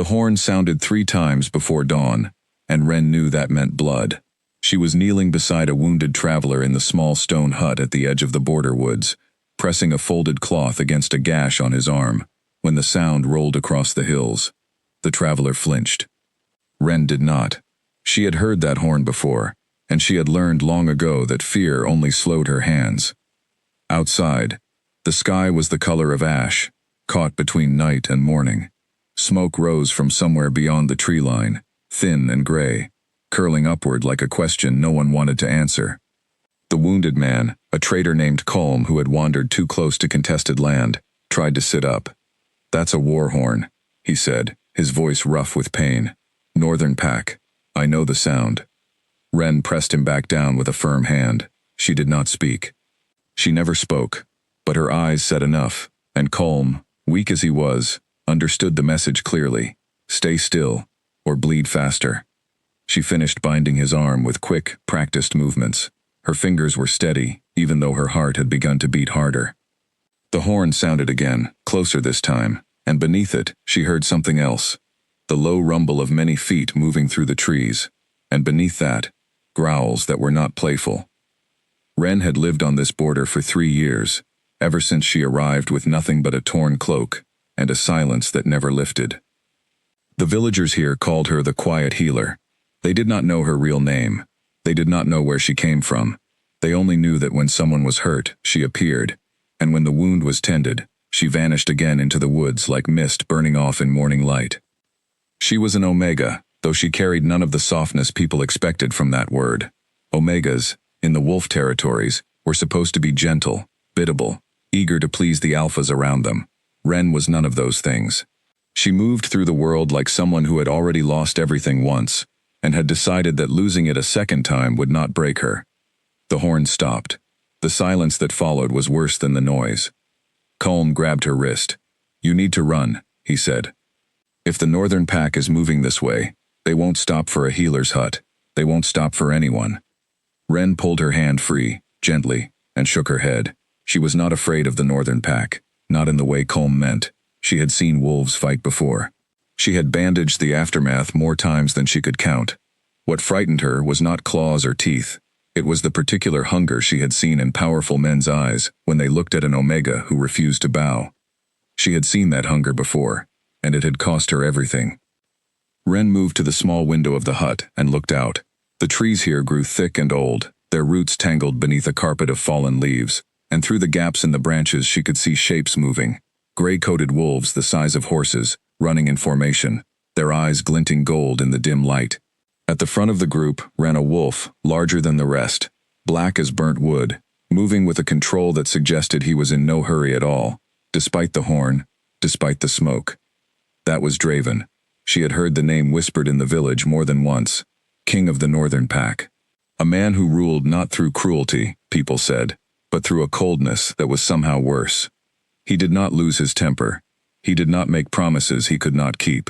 The horn sounded 3 times before dawn, and Ren knew that meant blood. She was kneeling beside a wounded traveler in the small stone hut at the edge of the border woods, pressing a folded cloth against a gash on his arm, when the sound rolled across the hills. The traveler flinched. Ren did not. She had heard that horn before, and she had learned long ago that fear only slowed her hands. Outside, the sky was the color of ash, caught between night and morning. Smoke rose from somewhere beyond the tree line, thin and gray, curling upward like a question no one wanted to answer. The wounded man, a trader named Colm who had wandered too close to contested land, tried to sit up. "That's a war horn," he said, his voice rough with pain. "Northern Pack. I know the sound." Ren pressed him back down with a firm hand. She did not speak. She never spoke, but her eyes said enough, and Colm, weak as he was, understood the message clearly. Stay still, or bleed faster. She finished binding his arm with quick, practiced movements. Her fingers were steady, even though her heart had begun to beat harder. The horn sounded again, closer this time, and beneath it, she heard something else. The low rumble of many feet moving through the trees, and beneath that, growls that were not playful. Ren had lived on this border for 3 years, ever since she arrived with nothing but a torn cloak, and a silence that never lifted. The villagers here called her the Quiet Healer. They did not know her real name. They did not know where she came from. They only knew that when someone was hurt, she appeared, and when the wound was tended, she vanished again into the woods like mist burning off in morning light. She was an Omega, though she carried none of the softness people expected from that word. Omegas, in the wolf territories, were supposed to be gentle, biddable, eager to please the alphas around them. Ren was none of those things. She moved through the world like someone who had already lost everything once, and had decided that losing it a second time would not break her. The horn stopped. The silence that followed was worse than the noise. Colm grabbed her wrist. "You need to run," he said. "If the Northern Pack is moving this way, they won't stop for a healer's hut. They won't stop for anyone." Ren pulled her hand free, gently, and shook her head. She was not afraid of the Northern Pack, not in the way Colm meant. She had seen wolves fight before. She had bandaged the aftermath more times than she could count. What frightened her was not claws or teeth. It was the particular hunger she had seen in powerful men's eyes when they looked at an Omega who refused to bow. She had seen that hunger before, and it had cost her everything. Ren moved to the small window of the hut and looked out. The trees here grew thick and old, their roots tangled beneath a carpet of fallen leaves, and through the gaps in the branches she could see shapes moving. Gray-coated wolves the size of horses, running in formation, their eyes glinting gold in the dim light. At the front of the group ran a wolf, larger than the rest, black as burnt wood, moving with a control that suggested he was in no hurry at all, despite the horn, despite the smoke. That was Draven. She had heard the name whispered in the village more than once. King of the Northern Pack. A man who ruled not through cruelty, people said, but through a coldness that was somehow worse. He did not lose his temper. He did not make promises he could not keep.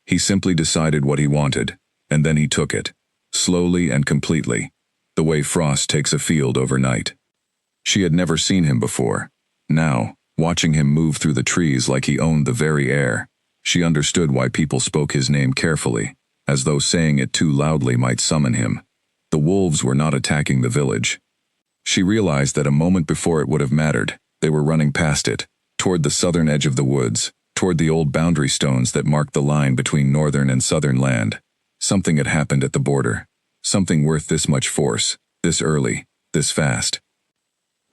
He simply decided what he wanted, and then he took it, slowly and completely, the way frost takes a field overnight. She had never seen him before. Now, watching him move through the trees like he owned the very air, she understood why people spoke his name carefully, as though saying it too loudly might summon him. The wolves were not attacking the village. She realized that a moment before it would have mattered, they were running past it, toward the southern edge of the woods, toward the old boundary stones that marked the line between northern and southern land. Something had happened at the border. Something worth this much force, this early, this fast.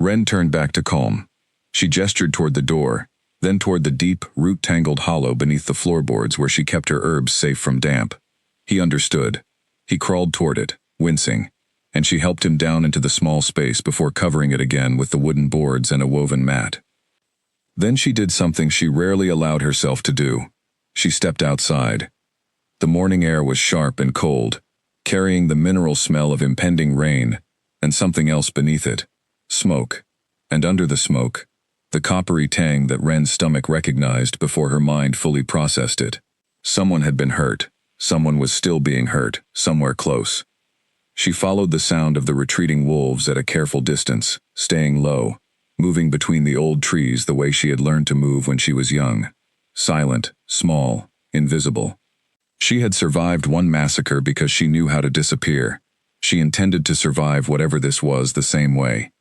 Ren turned back to Colm. She gestured toward the door, then toward the deep, root-tangled hollow beneath the floorboards where she kept her herbs safe from damp. He understood. He crawled toward it, wincing, and she helped him down into the small space before covering it again with the wooden boards and a woven mat. Then she did something she rarely allowed herself to do. She stepped outside. The morning air was sharp and cold, carrying the mineral smell of impending rain, and something else beneath it, smoke, and under the smoke, the coppery tang that Ren's stomach recognized before her mind fully processed it. Someone had been hurt. Someone was still being hurt, somewhere close. She followed the sound of the retreating wolves at a careful distance, staying low, moving between the old trees the way she had learned to move when she was young. Silent, small, invisible. She had survived one massacre because she knew how to disappear. She intended to survive whatever this was the same way.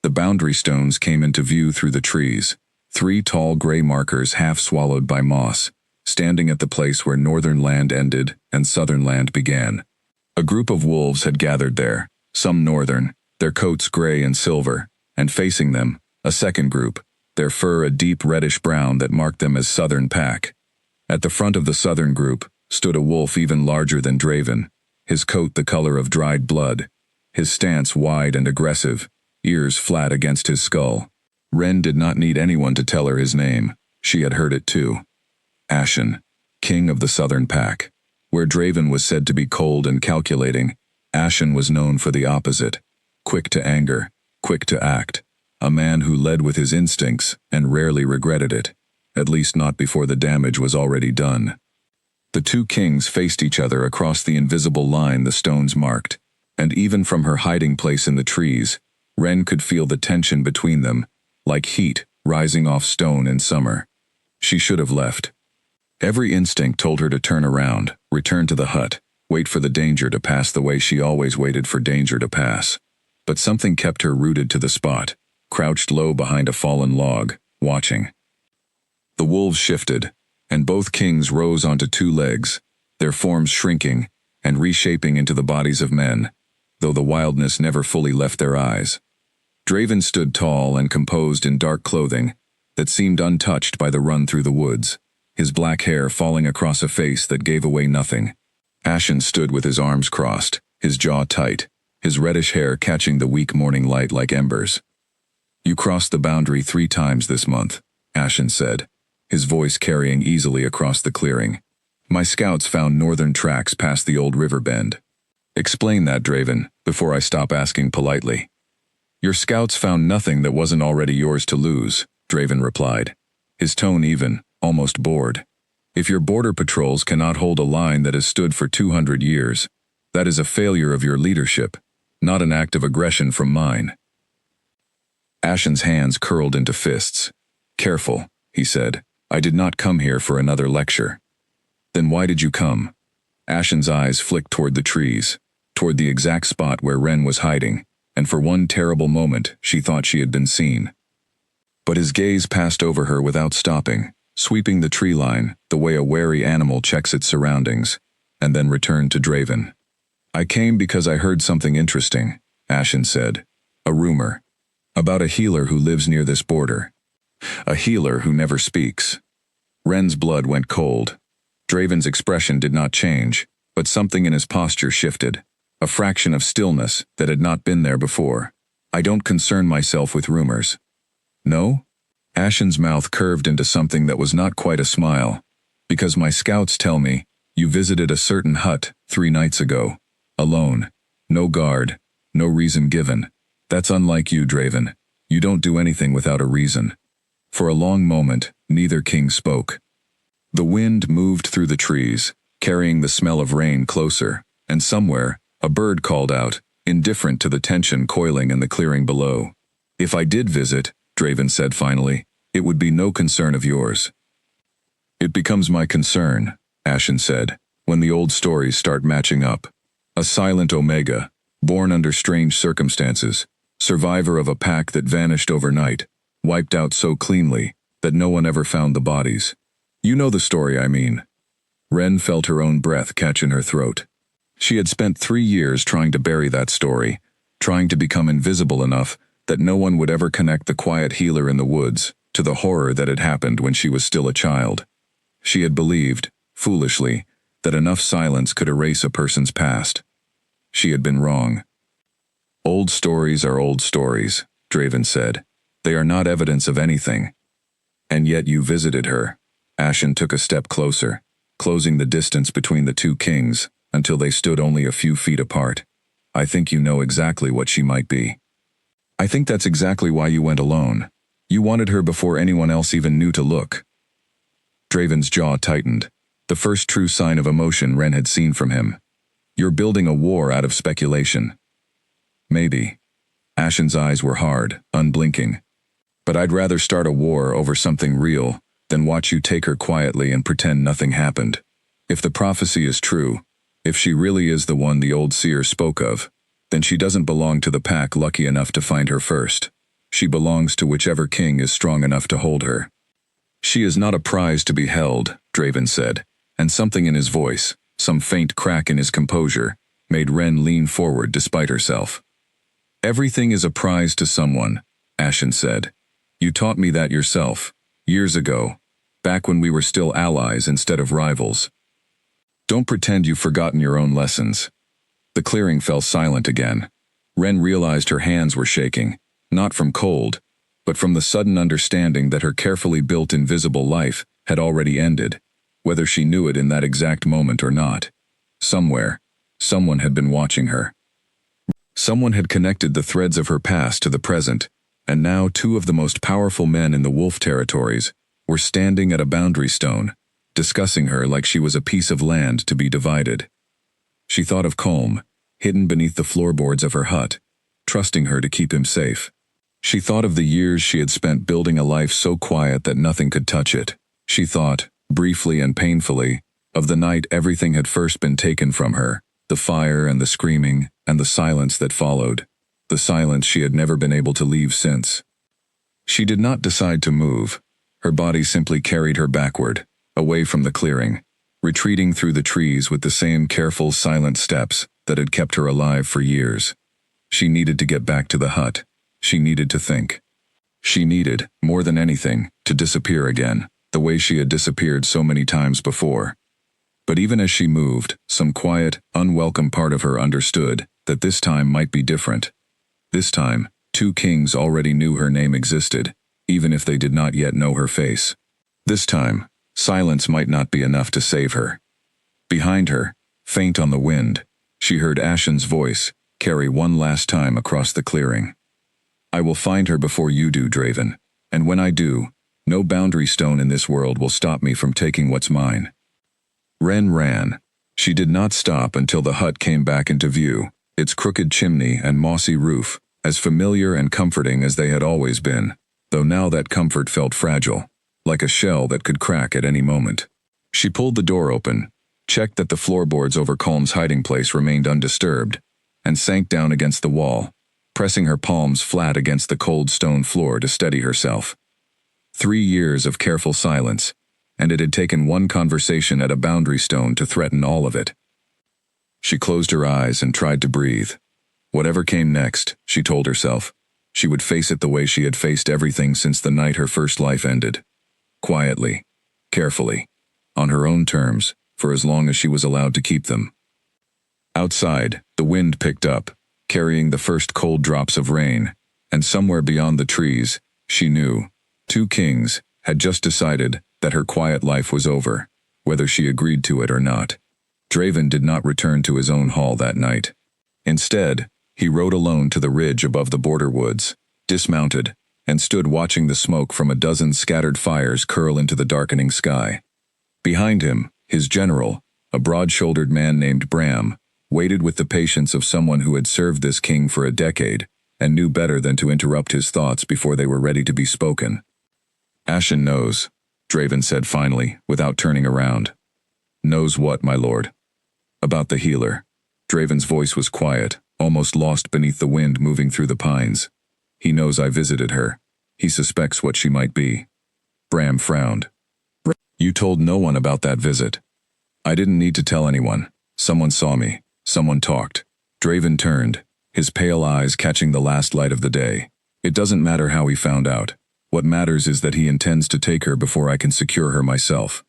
The boundary stones came into view through the trees, 3 tall gray markers half swallowed by moss, standing at the place where northern land ended and southern land began. A group of wolves had gathered there, some northern, their coats gray and silver, and facing them, a second group, their fur a deep reddish-brown that marked them as southern pack. At the front of the southern group stood a wolf even larger than Draven, his coat the color of dried blood, his stance wide and aggressive, ears flat against his skull. Ren did not need anyone to tell her his name. She had heard it too. Ashen, king of the southern pack. Where Draven was said to be cold and calculating, Ashen was known for the opposite. Quick to anger, quick to act. A man who led with his instincts and rarely regretted it, at least not before the damage was already done. The 2 kings faced each other across the invisible line the stones marked, and even from her hiding place in the trees, Ren could feel the tension between them, like heat rising off stone in summer. She should have left. Every instinct told her to turn around, return to the hut, wait for the danger to pass the way she always waited for danger to pass. But something kept her rooted to the spot, crouched low behind a fallen log, watching. The wolves shifted, and both kings rose onto 2 legs, their forms shrinking and reshaping into the bodies of men, though the wildness never fully left their eyes. Draven stood tall and composed in dark clothing that seemed untouched by the run through the woods, his black hair falling across a face that gave away nothing. Ashen stood with his arms crossed, his jaw tight, his reddish hair catching the weak morning light like embers. "You crossed the boundary 3 times this month," Ashen said, his voice carrying easily across the clearing. "My scouts found northern tracks past the old river bend." "Explain that, Draven, before I stop asking politely." "Your scouts found nothing that wasn't already yours to lose," Draven replied, his tone even, almost bored. "If your border patrols cannot hold a line that has stood for 200 years, that is a failure of your leadership, not an act of aggression from mine." Ashen's hands curled into fists. "Careful," he said. "I did not come here for another lecture." "Then why did you come?" Ashen's eyes flicked toward the trees, toward the exact spot where Ren was hiding, and for one terrible moment she thought she had been seen. But his gaze passed over her without stopping, sweeping the tree line the way a wary animal checks its surroundings, and then returned to Draven. "I came because I heard something interesting," Ashen said. "A rumor. About a healer who lives near this border. A healer who never speaks." Ren's blood went cold. Draven's expression did not change, but something in his posture shifted, a fraction of stillness that had not been there before. "I don't concern myself with rumors." "No?" Ashen's mouth curved into something that was not quite a smile. "Because my scouts tell me you visited a certain hut 3 nights ago, alone, no guard, no reason given. That's unlike you, Draven. You don't do anything without a reason." For a long moment, neither king spoke. The wind moved through the trees, carrying the smell of rain closer, and somewhere, a bird called out, indifferent to the tension coiling in the clearing below. "If I did visit," Draven said finally, "it would be no concern of yours." "It becomes my concern," Ashen said, "when the old stories start matching up. A silent Omega, born under strange circumstances, survivor of a pack that vanished overnight, wiped out so cleanly that no one ever found the bodies. You know the story I mean." Ren felt her own breath catch in her throat. She had spent 3 years trying to bury that story, trying to become invisible enough that no one would ever connect the quiet healer in the woods to the horror that had happened when she was still a child. She had believed, foolishly, that enough silence could erase a person's past. She had been wrong. "Old stories are old stories," Draven said. "They are not evidence of anything." "And yet you visited her." Ashen took a step closer, closing the distance between the 2 kings until they stood only a few feet apart. "I think you know exactly what she might be." "I think that's exactly why you went alone. You wanted her before anyone else even knew to look." Draven's jaw tightened, the first true sign of emotion Ren had seen from him. "You're building a war out of speculation." "Maybe." Ashen's eyes were hard, unblinking. "But I'd rather start a war over something real then watch you take her quietly and pretend nothing happened. If the prophecy is true, if she really is the one the old seer spoke of, then she doesn't belong to the pack lucky enough to find her first. She belongs to whichever king is strong enough to hold her. She is not a prize to be held, Draven said, and something in his voice, some faint crack in his composure, made Ren lean forward despite herself. Everything is a prize to someone, Ashen said. You taught me that yourself, years ago, back when we were still allies instead of rivals. Don't pretend you've forgotten your own lessons. The clearing fell silent again. Ren realized her hands were shaking, not from cold, but from the sudden understanding that her carefully built invisible life had already ended, whether she knew it in that exact moment or not. Somewhere, someone had been watching her. Someone had connected the threads of her past to the present, and now two of the most powerful men in the wolf territories were standing at a boundary stone, discussing her like she was a piece of land to be divided. She thought of Colm, hidden beneath the floorboards of her hut, trusting her to keep him safe. She thought of the years she had spent building a life so quiet that nothing could touch it. She thought, briefly and painfully, of the night everything had first been taken from her, the fire and the screaming and the silence that followed, the silence she had never been able to leave since. She did not decide to move. Her body simply carried her backward, away from the clearing, retreating through the trees with the same careful, silent steps that had kept her alive for years. She needed to get back to the hut. She needed to think. She needed, more than anything, to disappear again, the way she had disappeared so many times before. But even as she moved, some quiet, unwelcome part of her understood that this time might be different. This time, two kings already knew her name existed, even if they did not yet know her face. This time, silence might not be enough to save her. Behind her, faint on the wind, she heard Ashen's voice carry one last time across the clearing. I will find her before you do, Draven, and when I do, no boundary stone in this world will stop me from taking what's mine. Ren ran. She did not stop until the hut came back into view, its crooked chimney and mossy roof, as familiar and comforting as they had always been, though now that comfort felt fragile, like a shell that could crack at any moment. She pulled the door open, checked that the floorboards over Colm's hiding place remained undisturbed, and sank down against the wall, pressing her palms flat against the cold stone floor to steady herself. 3 years of careful silence, and it had taken one conversation at a boundary stone to threaten all of it. She closed her eyes and tried to breathe. Whatever came next, she told herself, she would face it the way she had faced everything since the night her first life ended. Quietly, carefully, on her own terms, for as long as she was allowed to keep them. Outside, the wind picked up, carrying the first cold drops of rain, and somewhere beyond the trees, she knew, two kings had just decided that her quiet life was over, whether she agreed to it or not. Draven did not return to his own hall that night. Instead, he rode alone to the ridge above the border woods, dismounted, and stood watching the smoke from a dozen scattered fires curl into the darkening sky. Behind him, his general, a broad-shouldered man named Bram, waited with the patience of someone who had served this king for a decade and knew better than to interrupt his thoughts before they were ready to be spoken. Ashen knows, Draven said finally, without turning around. Knows what, my lord? About the healer. Draven's voice was quiet, almost lost beneath the wind moving through the pines. He knows I visited her. He suspects what she might be. Bram frowned. You told no one about that visit. I didn't need to tell anyone. Someone saw me. Someone talked. Draven turned, his pale eyes catching the last light of the day. It doesn't matter how he found out. What matters is that he intends to take her before I can secure her myself.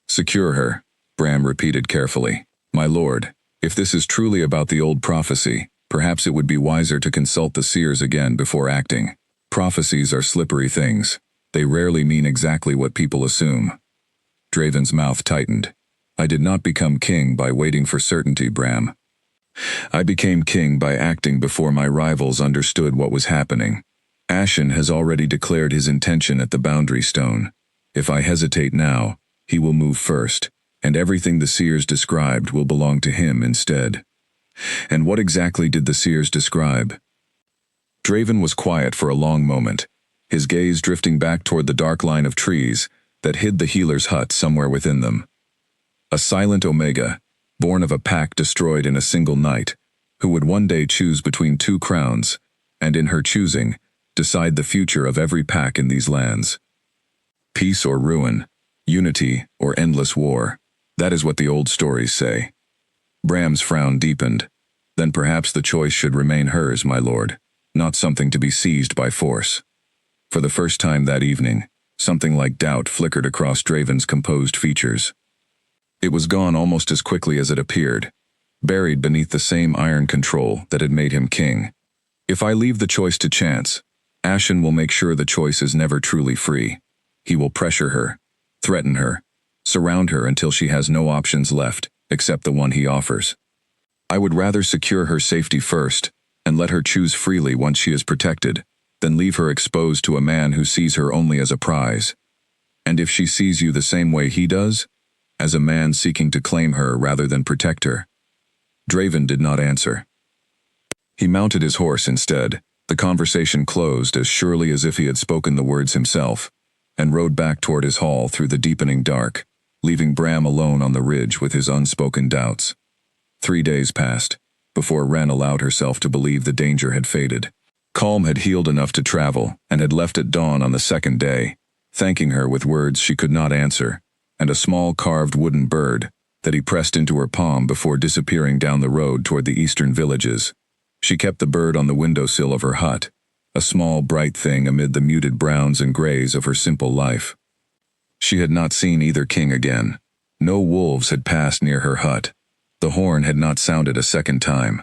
Secure her, Bram repeated carefully. My lord, if this is truly about the old prophecy, perhaps it would be wiser to consult the seers again before acting. Prophecies are slippery things. They rarely mean exactly what people assume. Draven's mouth tightened. I did not become king by waiting for certainty, Bram. I became king by acting before my rivals understood what was happening. Ashen has already declared his intention at the boundary stone. If I hesitate now, he will move first, and everything the seers described will belong to him instead. And what exactly did the seers describe? Draven was quiet for a long moment, his gaze drifting back toward the dark line of trees, that hid the healer's hut somewhere within them. A silent Omega, born of a pack destroyed in a single night, who would one day choose between two crowns, and in her choosing, decide the future of every pack in these lands. Peace or ruin, unity or endless war, that is what the old stories say. Bram's frown deepened. Then perhaps the choice should remain hers, my lord, not something to be seized by force. For the first time that evening, something like doubt flickered across Draven's composed features. It was gone almost as quickly as it appeared, buried beneath the same iron control that had made him king. If I leave the choice to chance, Ashen will make sure the choice is never truly free. He will pressure her, threaten her, surround her until she has no options left except the one he offers. I would rather secure her safety first and let her choose freely once she is protected than leave her exposed to a man who sees her only as a prize. And if she sees you the same way he does, as a man seeking to claim her rather than protect her. Draven did not answer. He mounted his horse instead. The conversation closed as surely as if he had spoken the words himself, and rode back toward his hall through the deepening dark, leaving Bram alone on the ridge with his unspoken doubts. 3 days passed, before Wren allowed herself to believe the danger had faded. Calm had healed enough to travel, and had left at dawn on the second day, thanking her with words she could not answer, and a small carved wooden bird that he pressed into her palm before disappearing down the road toward the eastern villages. She kept the bird on the windowsill of her hut, a small bright thing amid the muted browns and grays of her simple life. She had not seen either king again. No wolves had passed near her hut. The horn had not sounded a second time.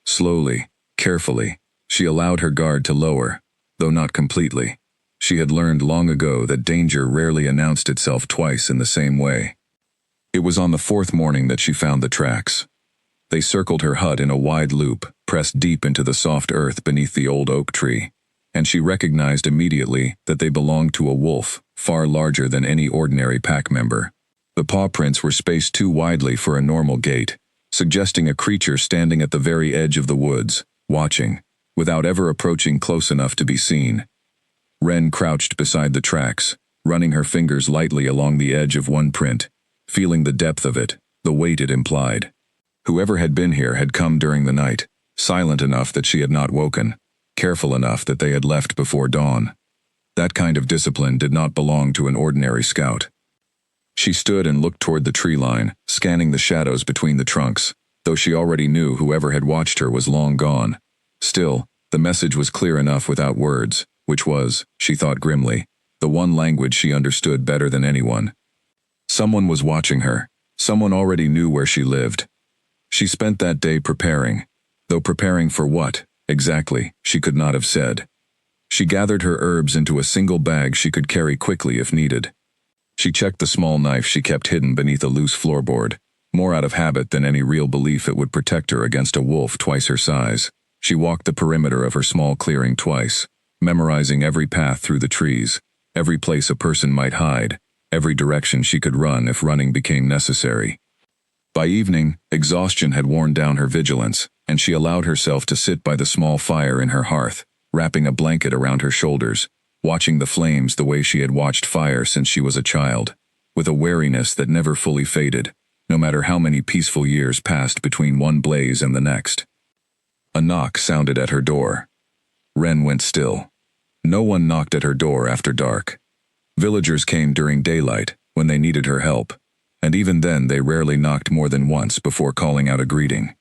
Slowly, carefully, she allowed her guard to lower, though not completely. She had learned long ago that danger rarely announced itself twice in the same way. It was on the 4th morning that she found the tracks. They circled her hut in a wide loop, pressed deep into the soft earth beneath the old oak tree, and she recognized immediately that they belonged to a wolf, far larger than any ordinary pack member. The paw prints were spaced too widely for a normal gait, suggesting a creature standing at the very edge of the woods, watching, without ever approaching close enough to be seen. Wren crouched beside the tracks, running her fingers lightly along the edge of one print, feeling the depth of it, the weight it implied. Whoever had been here had come during the night, silent enough that she had not woken, careful enough that they had left before dawn. That kind of discipline did not belong to an ordinary scout. She stood and looked toward the tree line, scanning the shadows between the trunks, though she already knew whoever had watched her was long gone. Still, the message was clear enough without words, which was, she thought grimly, the one language she understood better than anyone. Someone was watching her. Someone already knew where she lived. She spent that day preparing, though preparing for what, exactly, she could not have said. She gathered her herbs into a single bag she could carry quickly if needed. She checked the small knife she kept hidden beneath a loose floorboard, more out of habit than any real belief it would protect her against a wolf twice her size. She walked the perimeter of her small clearing twice, memorizing every path through the trees, every place a person might hide, every direction she could run if running became necessary. By evening, exhaustion had worn down her vigilance, and she allowed herself to sit by the small fire in her hearth, wrapping a blanket around her shoulders, watching the flames the way she had watched fire since she was a child, with a wariness that never fully faded, no matter how many peaceful years passed between one blaze and the next. A knock sounded at her door. Wren went still. No one knocked at her door after dark. Villagers came during daylight, when they needed her help, and even then they rarely knocked more than once before calling out a greeting.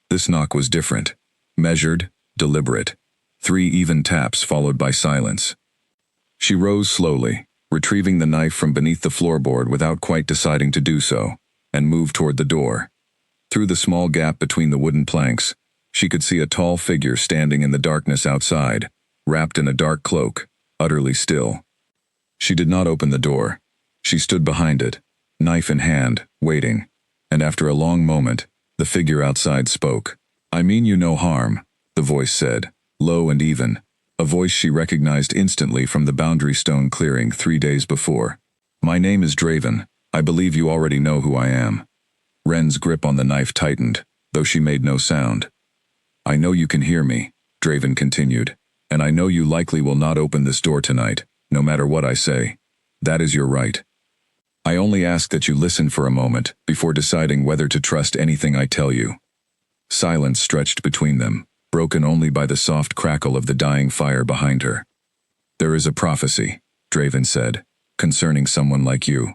This knock was different, measured, deliberate, 3 even taps followed by silence. She rose slowly, retrieving the knife from beneath the floorboard without quite deciding to do so, and moved toward the door. Through the small gap between the wooden planks, she could see a tall figure standing in the darkness outside, wrapped in a dark cloak, utterly still. She did not open the door. She stood behind it, knife in hand, waiting, and after a long moment, the figure outside spoke. "I mean you no harm," the voice said, low and even, a voice she recognized instantly from the boundary stone clearing 3 days before. "My name is Draven. I believe you already know who I am." Wren's grip on the knife tightened, though she made no sound. "I know you can hear me," Draven continued, "and I know you likely will not open this door tonight, no matter what I say. That is your right. I only ask that you listen for a moment before deciding whether to trust anything I tell you." Silence stretched between them, broken only by the soft crackle of the dying fire behind her. "There is a prophecy," Draven said, "concerning someone like you.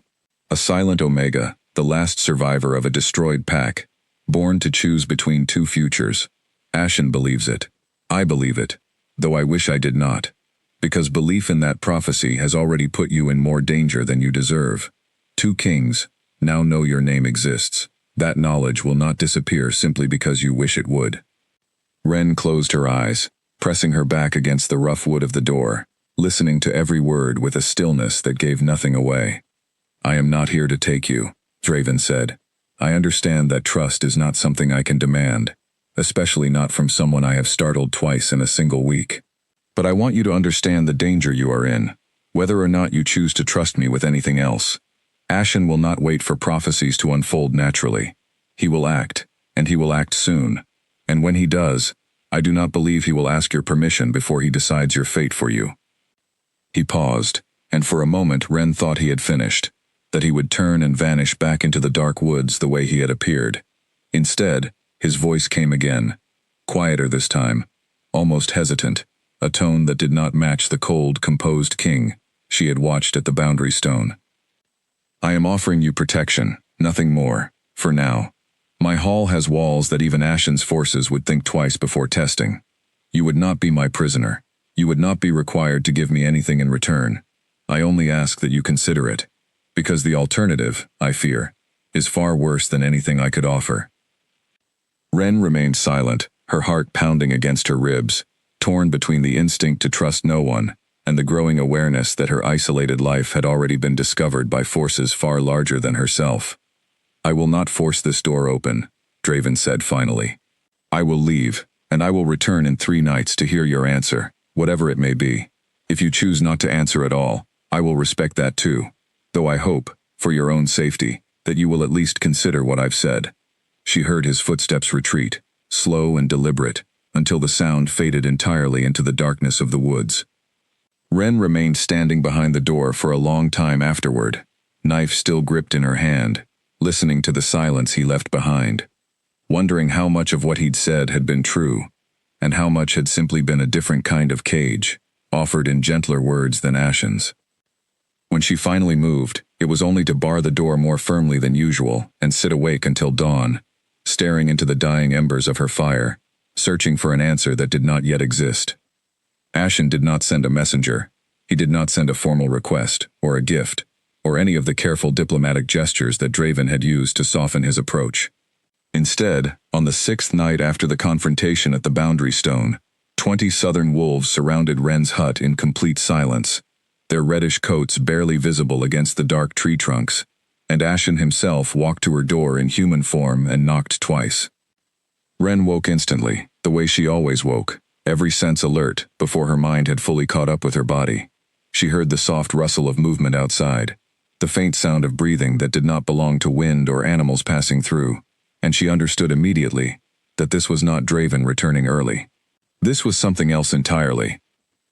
A silent Omega, the last survivor of a destroyed pack, born to choose between two futures. Ashen believes it. I believe it, though I wish I did not, because belief in that prophecy has already put you in more danger than you deserve. Two kings now know your name exists. That knowledge will not disappear simply because you wish it would." Ren closed her eyes, pressing her back against the rough wood of the door, listening to every word with a stillness that gave nothing away. "I am not here to take you," Draven said. "I understand that trust is not something I can demand, especially not from someone I have startled twice in a single week. But I want you to understand the danger you are in, whether or not you choose to trust me with anything else. Ashen will not wait for prophecies to unfold naturally. He will act, and he will act soon. And when he does, I do not believe he will ask your permission before he decides your fate for you." He paused, and for a moment Ren thought he had finished, that he would turn and vanish back into the dark woods the way he had appeared. Instead, his voice came again, quieter this time, almost hesitant, a tone that did not match the cold, composed king she had watched at the boundary stone. "I am offering you protection, nothing more, for now. My hall has walls that even Ashen's forces would think twice before testing. You would not be my prisoner. You would not be required to give me anything in return. I only ask that you consider it, because the alternative, I fear, is far worse than anything I could offer." Ren remained silent, her heart pounding against her ribs, torn between the instinct to trust no one and the growing awareness that her isolated life had already been discovered by forces far larger than herself. "I will not force this door open," Draven said finally. "I will leave, and I will return in 3 nights to hear your answer, whatever it may be. If you choose not to answer at all, I will respect that too, though I hope, for your own safety, that you will at least consider what I've said." She heard his footsteps retreat, slow and deliberate, until the sound faded entirely into the darkness of the woods. Ren remained standing behind the door for a long time afterward, knife still gripped in her hand, listening to the silence he left behind, wondering how much of what he'd said had been true, and how much had simply been a different kind of cage, offered in gentler words than Ashen's. When she finally moved, it was only to bar the door more firmly than usual and sit awake until dawn, staring into the dying embers of her fire, searching for an answer that did not yet exist. Ashen did not send a messenger. He did not send a formal request, or a gift, or any of the careful diplomatic gestures that Draven had used to soften his approach. Instead, on the 6th night after the confrontation at the boundary stone, 20 southern wolves surrounded Ren's hut in complete silence, their reddish coats barely visible against the dark tree trunks, and Ashen himself walked to her door in human form and knocked twice. Ren woke instantly, the way she always woke, every sense alert before her mind had fully caught up with her body. She heard the soft rustle of movement outside, the faint sound of breathing that did not belong to wind or animals passing through, and she understood immediately that this was not Draven returning early. This was something else entirely.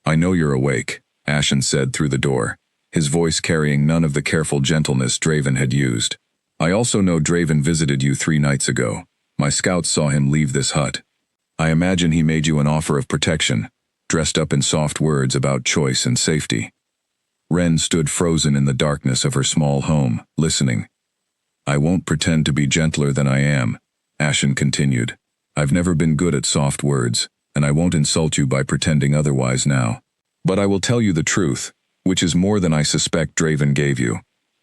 "I know you're awake," Ashen said through the door, his voice carrying none of the careful gentleness Draven had used. "I also know Draven visited you 3 nights ago. My scouts saw him leave this hut. I imagine he made you an offer of protection, dressed up in soft words about choice and safety." Ren stood frozen in the darkness of her small home, listening. "I won't pretend to be gentler than I am," Ashen continued. "I've never been good at soft words, and I won't insult you by pretending otherwise now. But I will tell you the truth, which is more than I suspect Draven gave you.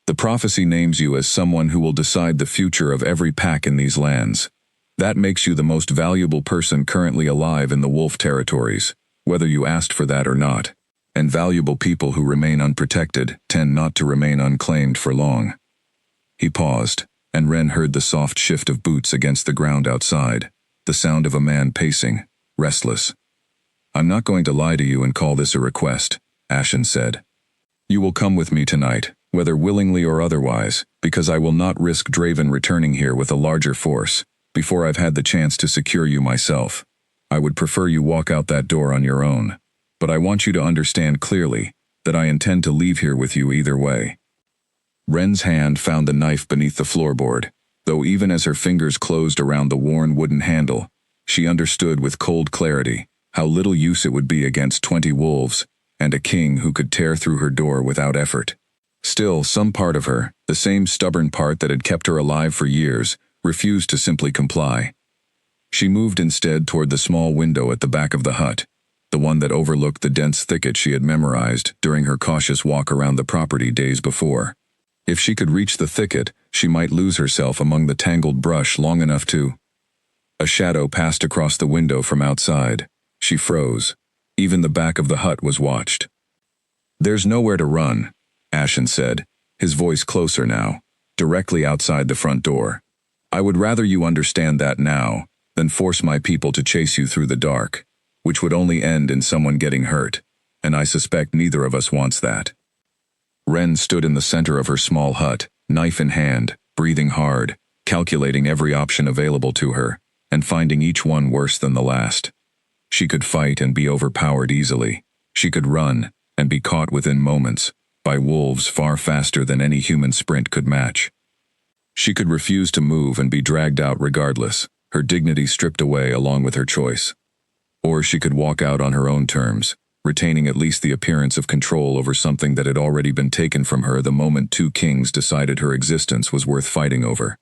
The prophecy names you as someone who will decide the future of every pack in these lands. That makes you the most valuable person currently alive in the wolf territories, whether you asked for that or not. And valuable people who remain unprotected tend not to remain unclaimed for long." He paused, and Ren heard the soft shift of boots against the ground outside, the sound of a man pacing, restless. "I'm not going to lie to you and call this a request," Ashen said. "You will come with me tonight, whether willingly or otherwise, because I will not risk Draven returning here with a larger force before I've had the chance to secure you myself. I would prefer you walk out that door on your own. But I want you to understand clearly that I intend to leave here with you either way." Ren's hand found the knife beneath the floorboard, though even as her fingers closed around the worn wooden handle, she understood with cold clarity how little use it would be against 20 wolves and a king who could tear through her door without effort. Still, some part of her, the same stubborn part that had kept her alive for years, refused to simply comply. She moved instead toward the small window at the back of the hut, the one that overlooked the dense thicket she had memorized during her cautious walk around the property days before. If she could reach the thicket, she might lose herself among the tangled brush long enough to... A shadow passed across the window from outside. She froze. Even the back of the hut was watched. "There's nowhere to run," Ashen said, his voice closer now, directly outside the front door. "I would rather you understand that now than force my people to chase you through the dark, which would only end in someone getting hurt, and I suspect neither of us wants that." Ren stood in the center of her small hut, knife in hand, breathing hard, calculating every option available to her, and finding each one worse than the last. She could fight and be overpowered easily. She could run and be caught within moments by wolves far faster than any human sprint could match. She could refuse to move and be dragged out regardless, her dignity stripped away along with her choice. Or she could walk out on her own terms, retaining at least the appearance of control over something that had already been taken from her the moment two kings decided her existence was worth fighting over.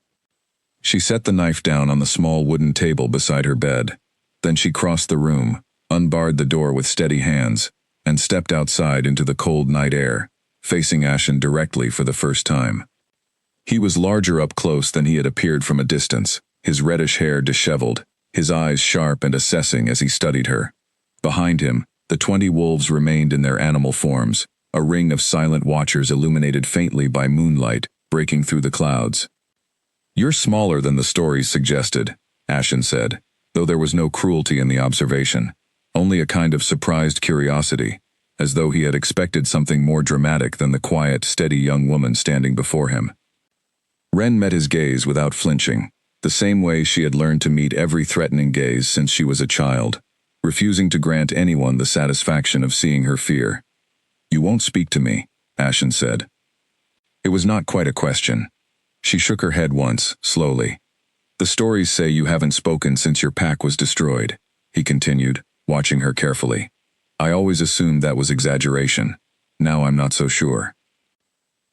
She set the knife down on the small wooden table beside her bed. Then she crossed the room, unbarred the door with steady hands, and stepped outside into the cold night air, facing Ashen directly for the first time. He was larger up close than he had appeared from a distance, his reddish hair disheveled, his eyes sharp and assessing as he studied her. Behind him, the 20 wolves remained in their animal forms, a ring of silent watchers illuminated faintly by moonlight breaking through the clouds. "You're smaller than the stories suggested," Ashen said, though there was no cruelty in the observation, only a kind of surprised curiosity, as though he had expected something more dramatic than the quiet, steady young woman standing before him. Ren met his gaze without flinching, the same way she had learned to meet every threatening gaze since she was a child, refusing to grant anyone the satisfaction of seeing her fear. "You won't speak to me," Ashen said. It was not quite a question. She shook her head once, slowly. "The stories say you haven't spoken since your pack was destroyed," he continued, watching her carefully. "I always assumed that was exaggeration. Now I'm not so sure."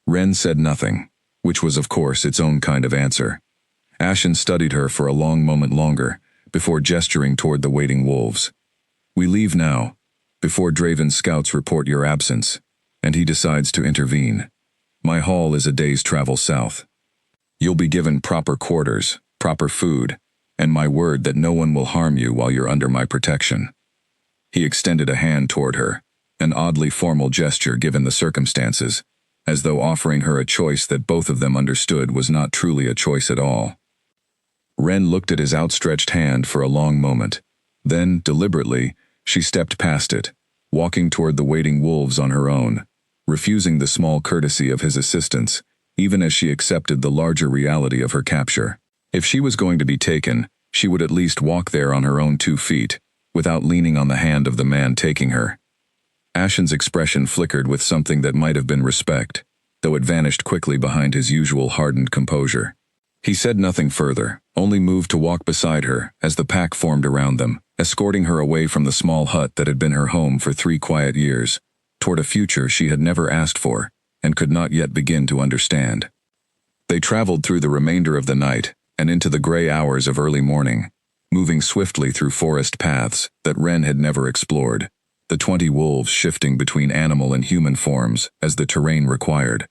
Ren said nothing, which was of course its own kind of answer. Ashen studied her for a long moment longer, before gesturing toward the waiting wolves. "We leave now, before Draven's scouts report your absence, and he decides to intervene. My hall is a day's travel south. You'll be given proper quarters, proper food, and my word that no one will harm you while you're under my protection." He extended a hand toward her, an oddly formal gesture given the circumstances, as though offering her a choice that both of them understood was not truly a choice at all. Ren looked at his outstretched hand for a long moment. Then, deliberately, she stepped past it, walking toward the waiting wolves on her own, refusing the small courtesy of his assistance, even as she accepted the larger reality of her capture. If she was going to be taken, she would at least walk there on her own 2 feet, without leaning on the hand of the man taking her. Ashen's expression flickered with something that might have been respect, though it vanished quickly behind his usual hardened composure. He said nothing further, only moved to walk beside her as the pack formed around them, escorting her away from the small hut that had been her home for 3 quiet years, toward a future she had never asked for, and could not yet begin to understand. They traveled through the remainder of the night, and into the gray hours of early morning, moving swiftly through forest paths that Ren had never explored, the 20 wolves shifting between animal and human forms as the terrain required,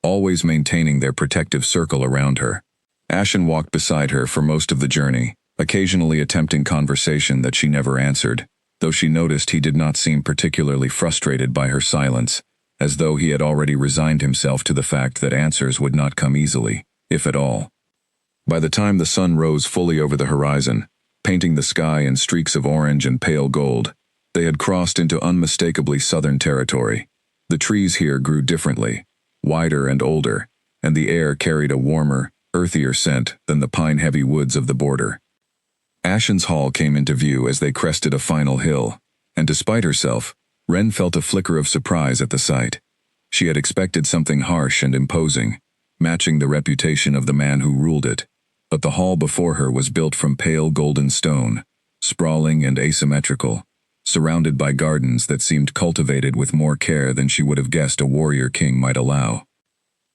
always maintaining their protective circle around her. Ashen walked beside her for most of the journey, occasionally attempting conversation that she never answered, though she noticed he did not seem particularly frustrated by her silence, as though he had already resigned himself to the fact that answers would not come easily, if at all. By the time the sun rose fully over the horizon, painting the sky in streaks of orange and pale gold, they had crossed into unmistakably southern territory. The trees here grew differently, wider and older, and the air carried a warmer, earthier scent than the pine-heavy woods of the border. Ashen's hall came into view as they crested a final hill, and despite herself, Ren felt a flicker of surprise at the sight. She had expected something harsh and imposing, matching the reputation of the man who ruled it. But the hall before her was built from pale golden stone, sprawling and asymmetrical, surrounded by gardens that seemed cultivated with more care than she would have guessed a warrior king might allow.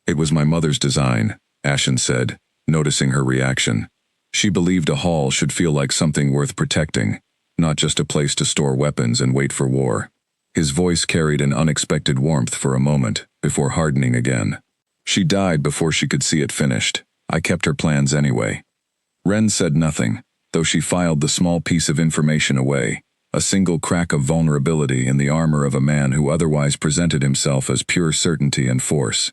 "It was my mother's design," Ashen said, noticing her reaction. She believed a hall should feel like something worth protecting, not just a place to store weapons and wait for war. His voice carried an unexpected warmth for a moment, before hardening again. "She died before she could see it finished. I kept her plans anyway." Ren said nothing, though she filed the small piece of information away, a single crack of vulnerability in the armor of a man who otherwise presented himself as pure certainty and force.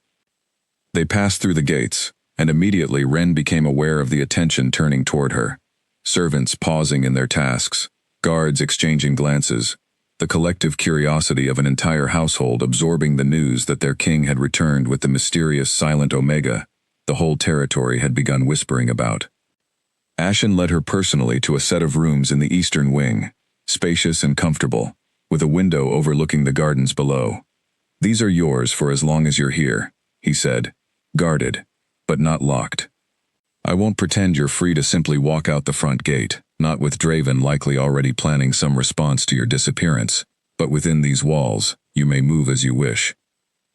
They passed through the gates, and immediately Ren became aware of the attention turning toward her. Servants pausing in their tasks, guards exchanging glances, the collective curiosity of an entire household absorbing the news that their king had returned with the mysterious silent Omega the whole territory had begun whispering about. Ashen led her personally to a set of rooms in the eastern wing, spacious and comfortable, with a window overlooking the gardens below. "These are yours for as long as you're here," he said, guarded, but not locked. "I won't pretend you're free to simply walk out the front gate, not with Draven likely already planning some response to your disappearance, but within these walls, you may move as you wish."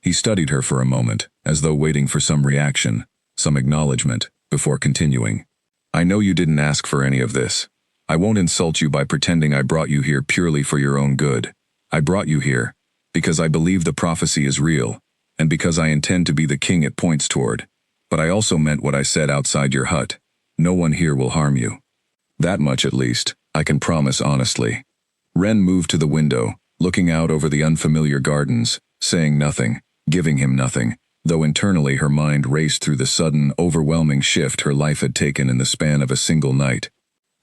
He studied her for a moment, as though waiting for some reaction, some acknowledgement, before continuing. "I know you didn't ask for any of this. I won't insult you by pretending I brought you here purely for your own good. I brought you here because I believe the prophecy is real, and because I intend to be the king it points toward. But I also meant what I said outside your hut. No one here will harm you. That much at least, I can promise honestly." Ren moved to the window, looking out over the unfamiliar gardens, saying nothing, giving him nothing, though internally her mind raced through the sudden, overwhelming shift her life had taken in the span of a single night.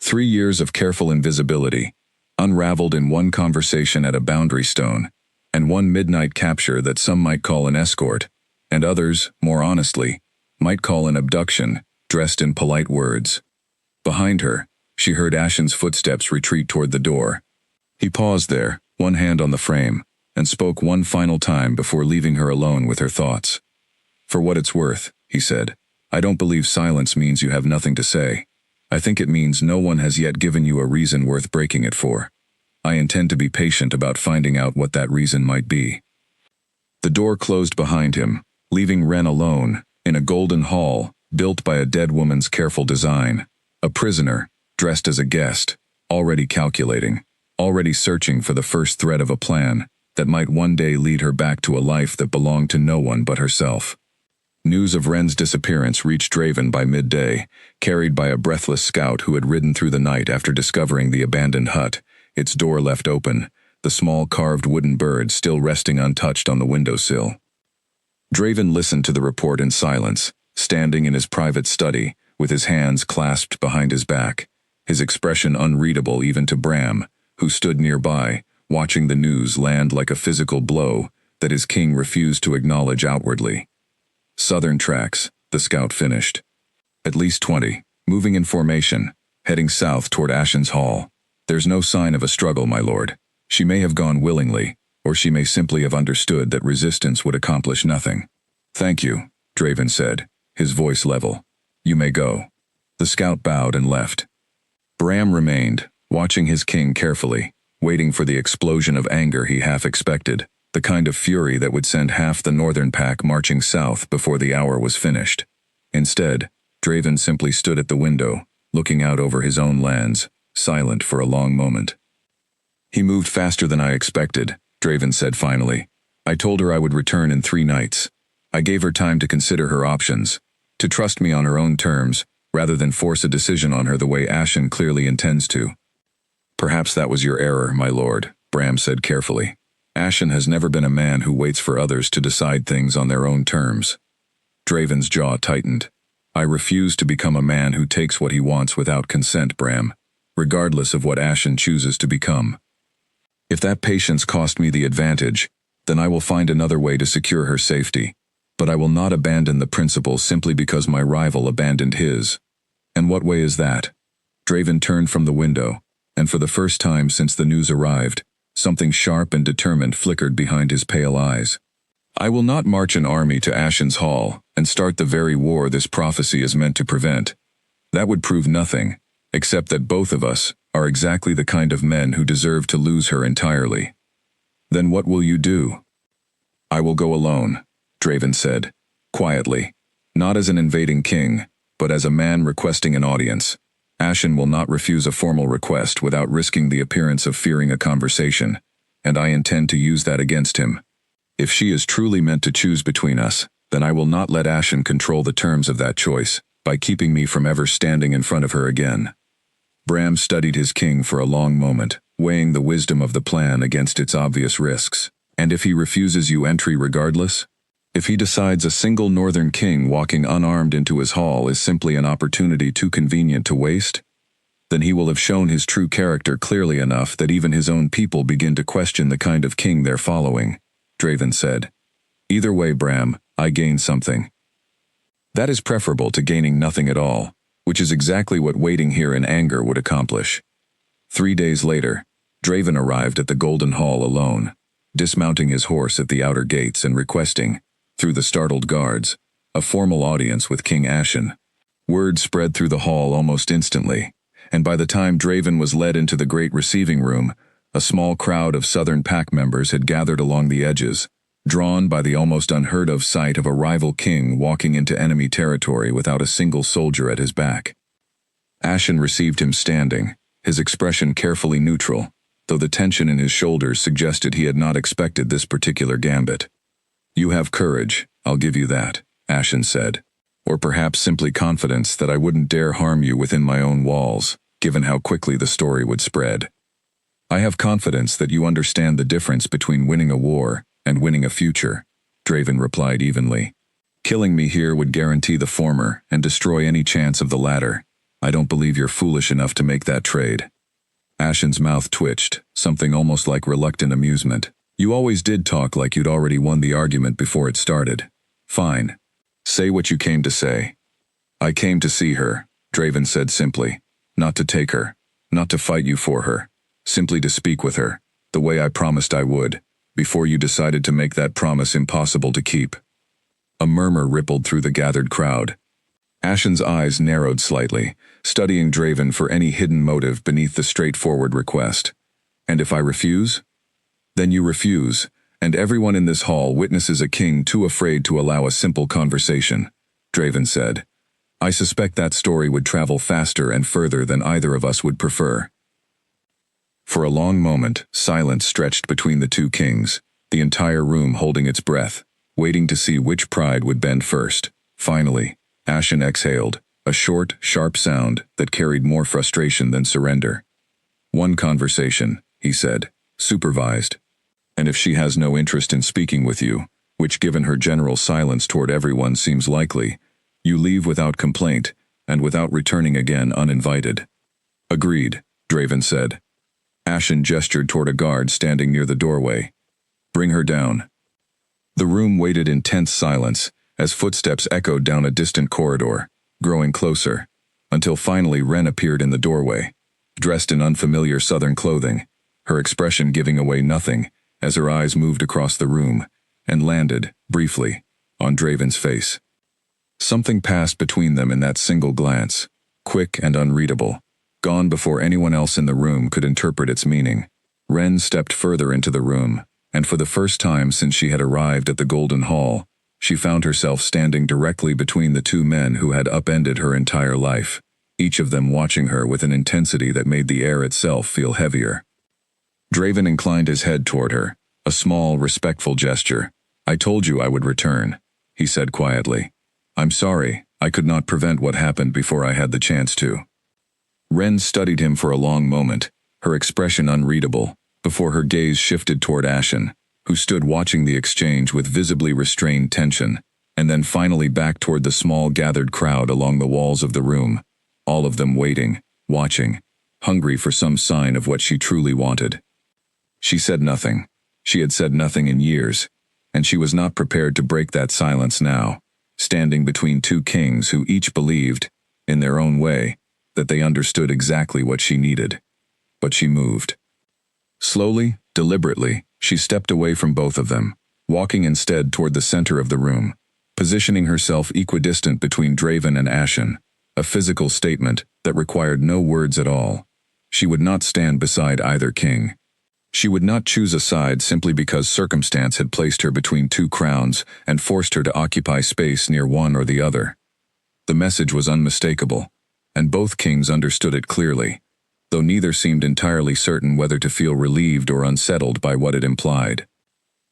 3 years of careful invisibility, unraveled in one conversation at a boundary stone, and one midnight capture that some might call an escort, and others, more honestly, might call an abduction, dressed in polite words. Behind her, she heard Ashen's footsteps retreat toward the door. He paused there, one hand on the frame, and spoke one final time before leaving her alone with her thoughts. "For what it's worth," he said, "I don't believe silence means you have nothing to say. I think it means no one has yet given you a reason worth breaking it for. I intend to be patient about finding out what that reason might be." The door closed behind him, leaving Ren alone, in a golden hall, built by a dead woman's careful design. A prisoner, dressed as a guest, already calculating, already searching for the first thread of a plan that might one day lead her back to a life that belonged to no one but herself. News of Ren's disappearance reached Draven by midday, carried by a breathless scout who had ridden through the night after discovering the abandoned hut, its door left open, the small carved wooden bird still resting untouched on the windowsill. Draven listened to the report in silence, standing in his private study, with his hands clasped behind his back, his expression unreadable even to Bram, who stood nearby, watching the news land like a physical blow that his king refused to acknowledge outwardly. "Southern tracks," the scout finished. "At least 20, moving in formation, heading south toward Ashen's Hall. There's no sign of a struggle, my lord. She may have gone willingly, or she may simply have understood that resistance would accomplish nothing." "Thank you," Draven said, his voice level. "You may go." The scout bowed and left. Bram remained, watching his king carefully, waiting for the explosion of anger he half expected, the kind of fury that would send half the northern pack marching south before the hour was finished. Instead, Draven simply stood at the window, looking out over his own lands, silent for a long moment. "He moved faster than I expected," Draven said finally. "I told her I would return in 3 nights. I gave her time to consider her options, to trust me on her own terms, rather than force a decision on her the way Ashen clearly intends to." "Perhaps that was your error, my lord," Bram said carefully. "Ashen has never been a man who waits for others to decide things on their own terms." Draven's jaw tightened. "I refuse to become a man who takes what he wants without consent, Bram, regardless of what Ashen chooses to become. If that patience cost me the advantage, then I will find another way to secure her safety. But I will not abandon the principle simply because my rival abandoned his." "And what way is that?" Draven turned from the window, and for the first time since the news arrived, Something sharp and determined flickered behind his pale eyes. I will not march an army to Ashen's Hall and start the very war this prophecy is meant to prevent. That would prove nothing, except that both of us are exactly the kind of men who deserve to lose her entirely. Then what will you do? I will go alone, Draven said, quietly, not as an invading king, but as a man requesting an audience. Ashen will not refuse a formal request without risking the appearance of fearing a conversation, and I intend to use that against him. If she is truly meant to choose between us, then I will not let Ashen control the terms of that choice by keeping me from ever standing in front of her again. Bram studied his king for a long moment, weighing the wisdom of the plan against its obvious risks. And if he refuses you entry regardless? If he decides a single northern king walking unarmed into his hall is simply an opportunity too convenient to waste? Then he will have shown his true character clearly enough that even his own people begin to question the kind of king they're following, Draven said. Either way, Bram, I gain something. That is preferable to gaining nothing at all, which is exactly what waiting here in anger would accomplish. 3 days later, Draven arrived at the Golden Hall alone, dismounting his horse at the outer gates and requesting, through the startled guards, a formal audience with King Ashen. Word spread through the hall almost instantly, and by the time Draven was led into the great receiving room, a small crowd of Southern Pack members had gathered along the edges, drawn by the almost unheard-of sight of a rival king walking into enemy territory without a single soldier at his back. Ashen received him standing, his expression carefully neutral, though the tension in his shoulders suggested he had not expected this particular gambit. You have courage, I'll give you that, Ashen said. Or perhaps simply confidence that I wouldn't dare harm you within my own walls, given how quickly the story would spread. I have confidence that you understand the difference between winning a war and winning a future, Draven replied evenly. Killing me here would guarantee the former and destroy any chance of the latter. I don't believe you're foolish enough to make that trade. Ashen's mouth twitched, something almost like reluctant amusement. You always did talk like you'd already won the argument before it started. Fine. Say what you came to say. I came to see her, Draven said simply. Not to take her. Not to fight you for her. Simply to speak with her, the way I promised I would, before you decided to make that promise impossible to keep. A murmur rippled through the gathered crowd. Ashen's eyes narrowed slightly, studying Draven for any hidden motive beneath the straightforward request. And if I refuse? Then you refuse, and everyone in this hall witnesses a king too afraid to allow a simple conversation, Draven said. I suspect that story would travel faster and further than either of us would prefer. For a long moment, silence stretched between the two kings, the entire room holding its breath, waiting to see which pride would bend first. Finally, Ashen exhaled, a short, sharp sound that carried more frustration than surrender. One conversation, he said, supervised. And if she has no interest in speaking with you, which given her general silence toward everyone seems likely, you leave without complaint, and without returning again uninvited. Agreed, Draven said. Ashen gestured toward a guard standing near the doorway. Bring her down. The room waited in tense silence as footsteps echoed down a distant corridor, growing closer, until finally Ren appeared in the doorway, dressed in unfamiliar southern clothing, her expression giving away nothing as her eyes moved across the room and landed, briefly, on Draven's face. Something passed between them in that single glance, quick and unreadable, gone before anyone else in the room could interpret its meaning. Ren stepped further into the room, and for the first time since she had arrived at the Golden Hall, she found herself standing directly between the two men who had upended her entire life, each of them watching her with an intensity that made the air itself feel heavier. Draven inclined his head toward her, a small, respectful gesture. I told you I would return, he said quietly. I'm sorry, I could not prevent what happened before I had the chance to. Ren studied him for a long moment, her expression unreadable, before her gaze shifted toward Ashen, who stood watching the exchange with visibly restrained tension, and then finally back toward the small gathered crowd along the walls of the room, all of them waiting, watching, hungry for some sign of what she truly wanted. She said nothing. She had said nothing in years, and she was not prepared to break that silence now, standing between two kings who each believed, in their own way, that they understood exactly what she needed. But she moved. Slowly, deliberately, she stepped away from both of them, walking instead toward the center of the room, positioning herself equidistant between Draven and Ashen, a physical statement that required no words at all. She would not stand beside either king. She would not choose a side simply because circumstance had placed her between two crowns and forced her to occupy space near one or the other. The message was unmistakable, and both kings understood it clearly, though neither seemed entirely certain whether to feel relieved or unsettled by what it implied.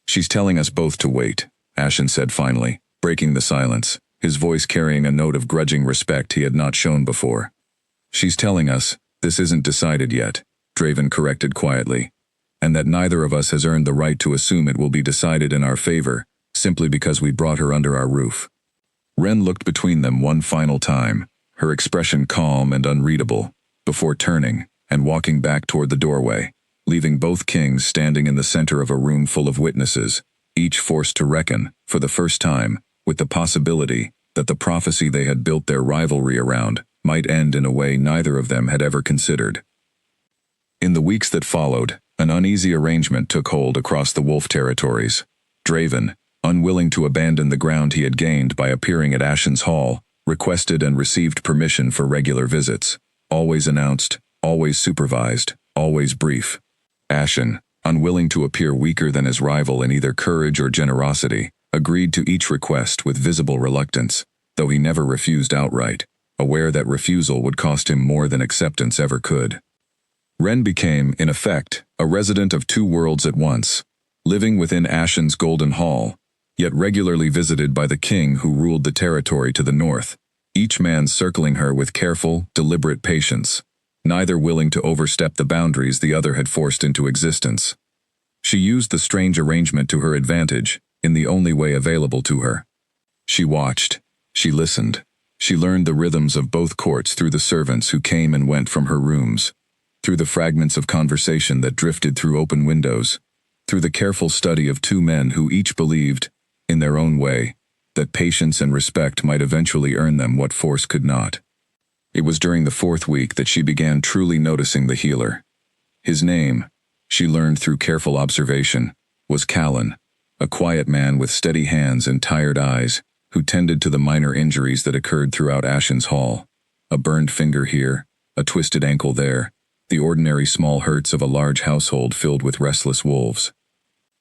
"She's telling us both to wait," Ashen said finally, breaking the silence, his voice carrying a note of grudging respect he had not shown before. "She's telling us this isn't decided yet," Draven corrected quietly, "and that neither of us has earned the right to assume it will be decided in our favor simply because we brought her under our roof." Ren looked between them one final time, her expression calm and unreadable, before turning and walking back toward the doorway, leaving both kings standing in the center of a room full of witnesses, each forced to reckon, for the first time, with the possibility that the prophecy they had built their rivalry around might end in a way neither of them had ever considered. In the weeks that followed, an uneasy arrangement took hold across the Wolf territories. Draven, unwilling to abandon the ground he had gained by appearing at Ashen's hall, requested and received permission for regular visits, always announced, always supervised, always brief. Ashen, unwilling to appear weaker than his rival in either courage or generosity, agreed to each request with visible reluctance, though he never refused outright, aware that refusal would cost him more than acceptance ever could. Ren became, in effect, a resident of two worlds at once, living within Ashen's Golden Hall, yet regularly visited by the king who ruled the territory to the north, each man circling her with careful, deliberate patience, neither willing to overstep the boundaries the other had forced into existence. She used the strange arrangement to her advantage, in the only way available to her. She watched, she listened, she learned the rhythms of both courts through the servants who came and went from her rooms, through the fragments of conversation that drifted through open windows, through the careful study of two men who each believed, in their own way, that patience and respect might eventually earn them what force could not. It was during the fourth week that she began truly noticing the healer. His name, she learned through careful observation, was Callan, a quiet man with steady hands and tired eyes, who tended to the minor injuries that occurred throughout Ashen's hall. A burned finger here, a twisted ankle there, the ordinary small hurts of a large household filled with restless wolves.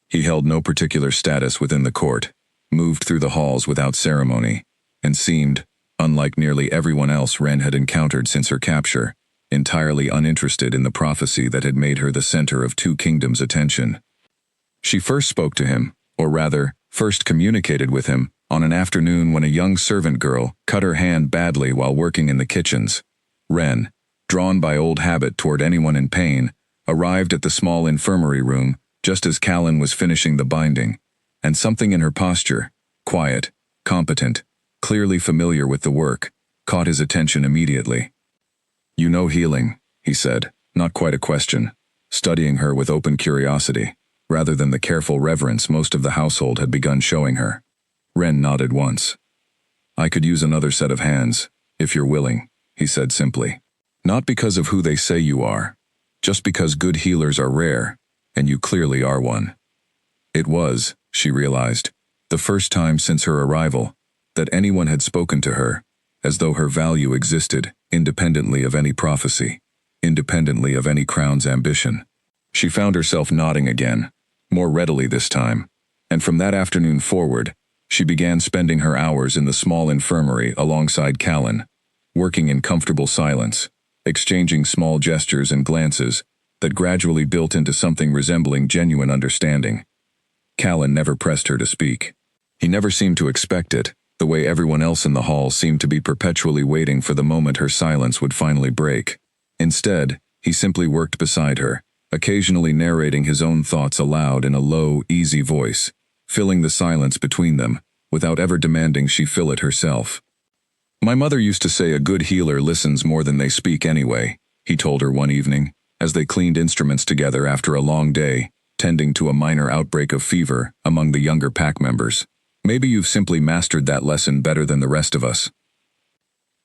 He held no particular status within the court, moved through the halls without ceremony, and seemed, unlike nearly everyone else Ren had encountered since her capture, entirely uninterested in the prophecy that had made her the center of two kingdoms' attention. She first spoke to him, or rather, first communicated with him, on an afternoon when a young servant girl cut her hand badly while working in the kitchens. Ren, drawn by old habit toward anyone in pain, arrived at the small infirmary room just as Callan was finishing the binding, and something in her posture, quiet, competent, clearly familiar with the work, caught his attention immediately. "You know healing," he said, not quite a question, studying her with open curiosity, rather than the careful reverence most of the household had begun showing her. Ren nodded once. "I could use another set of hands, if you're willing," he said simply. "Not because of who they say you are, just because good healers are rare, and you clearly are one." It was, she realized, the first time since her arrival that anyone had spoken to her, as though her value existed independently of any prophecy, independently of any crown's ambition. She found herself nodding again, more readily this time, and from that afternoon forward, she began spending her hours in the small infirmary alongside Callan, working in comfortable silence, exchanging small gestures and glances that gradually built into something resembling genuine understanding. Callan never pressed her to speak. He never seemed to expect it, the way everyone else in the hall seemed to be perpetually waiting for the moment her silence would finally break. Instead, he simply worked beside her, occasionally narrating his own thoughts aloud in a low, easy voice, filling the silence between them, without ever demanding she fill it herself. "My mother used to say a good healer listens more than they speak anyway," he told her one evening, as they cleaned instruments together after a long day, tending to a minor outbreak of fever among the younger pack members. "Maybe you've simply mastered that lesson better than the rest of us."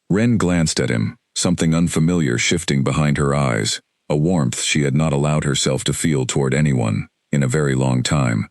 Ren glanced at him, something unfamiliar shifting behind her eyes, a warmth she had not allowed herself to feel toward anyone in a very long time.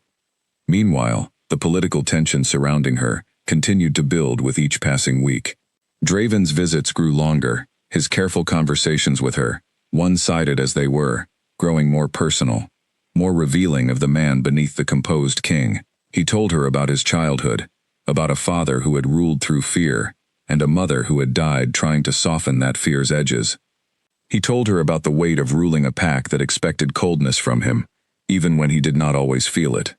Meanwhile, the political tension surrounding her continued to build with each passing week. Draven's visits grew longer, his careful conversations with her, one-sided as they were, growing more personal, more revealing of the man beneath the composed king. He told her about his childhood, about a father who had ruled through fear, and a mother who had died trying to soften that fear's edges. He told her about the weight of ruling a pack that expected coldness from him, even when he did not always feel it.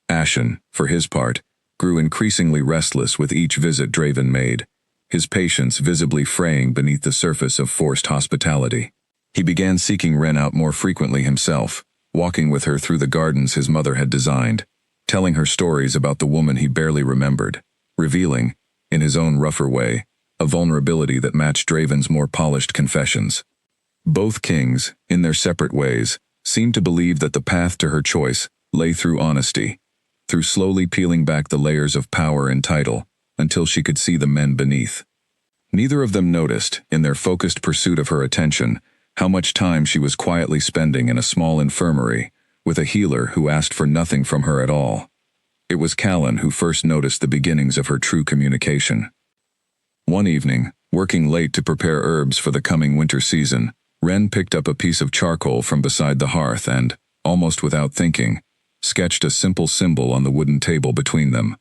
Ashen, for his part, grew increasingly restless with each visit Draven made, his patience visibly fraying beneath the surface of forced hospitality. He began seeking Ren out more frequently himself, walking with her through the gardens his mother had designed, telling her stories about the woman he barely remembered, revealing, in his own rougher way, a vulnerability that matched Draven's more polished confessions. Both kings, in their separate ways, seemed to believe that the path to her choice lay through honesty, through slowly peeling back the layers of power and title until she could see the men beneath. Neither of them noticed, in their focused pursuit of her attention, how much time she was quietly spending in a small infirmary, with a healer who asked for nothing from her at all. It was Callan who first noticed the beginnings of her true communication. One evening, working late to prepare herbs for the coming winter season, Ren picked up a piece of charcoal from beside the hearth and, almost without thinking, sketched a simple symbol on the wooden table between them.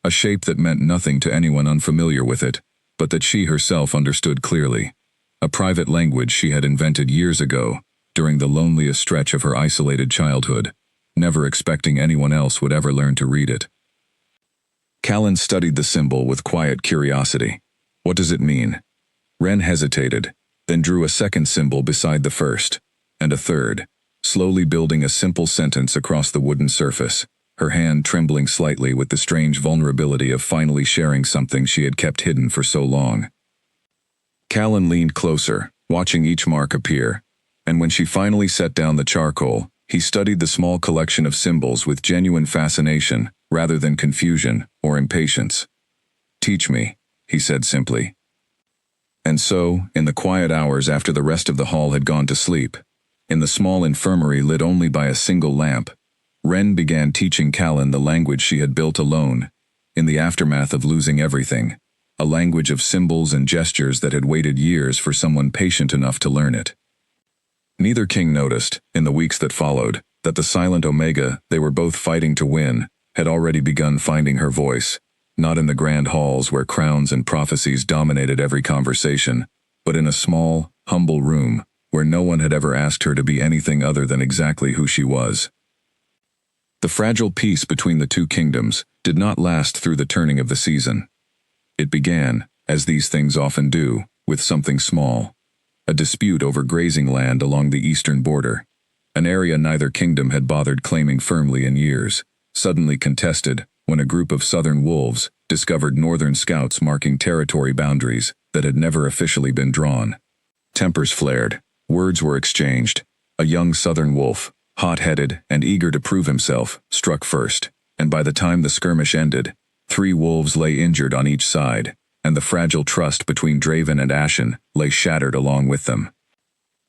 A shape that meant nothing to anyone unfamiliar with it, but that she herself understood clearly. A private language she had invented years ago, during the loneliest stretch of her isolated childhood, never expecting anyone else would ever learn to read it. Callan studied the symbol with quiet curiosity. What does it mean? Ren hesitated, then drew a second symbol beside the first, and a third, slowly building a simple sentence across the wooden surface, her hand trembling slightly with the strange vulnerability of finally sharing something she had kept hidden for so long. Callan leaned closer, watching each mark appear, and when she finally set down the charcoal, he studied the small collection of symbols with genuine fascination rather than confusion or impatience. "Teach me," he said simply. And so, in the quiet hours after the rest of the hall had gone to sleep, in the small infirmary lit only by a single lamp, Ren began teaching Callan the language she had built alone, in the aftermath of losing everything, a language of symbols and gestures that had waited years for someone patient enough to learn it. Neither king noticed, in the weeks that followed, that the silent Omega they were both fighting to win had already begun finding her voice, not in the grand halls where crowns and prophecies dominated every conversation, but in a small, humble room where no one had ever asked her to be anything other than exactly who she was. The fragile peace between the two kingdoms did not last through the turning of the season. It began, as these things often do, with something small. A dispute over grazing land along the eastern border, an area neither kingdom had bothered claiming firmly in years, suddenly contested when a group of southern wolves discovered northern scouts marking territory boundaries that had never officially been drawn. Tempers flared, words were exchanged. A young southern wolf, hot-headed and eager to prove himself, struck first, and by the time the skirmish ended, 3 wolves lay injured on each side, and the fragile trust between Draven and Ashen lay shattered along with them.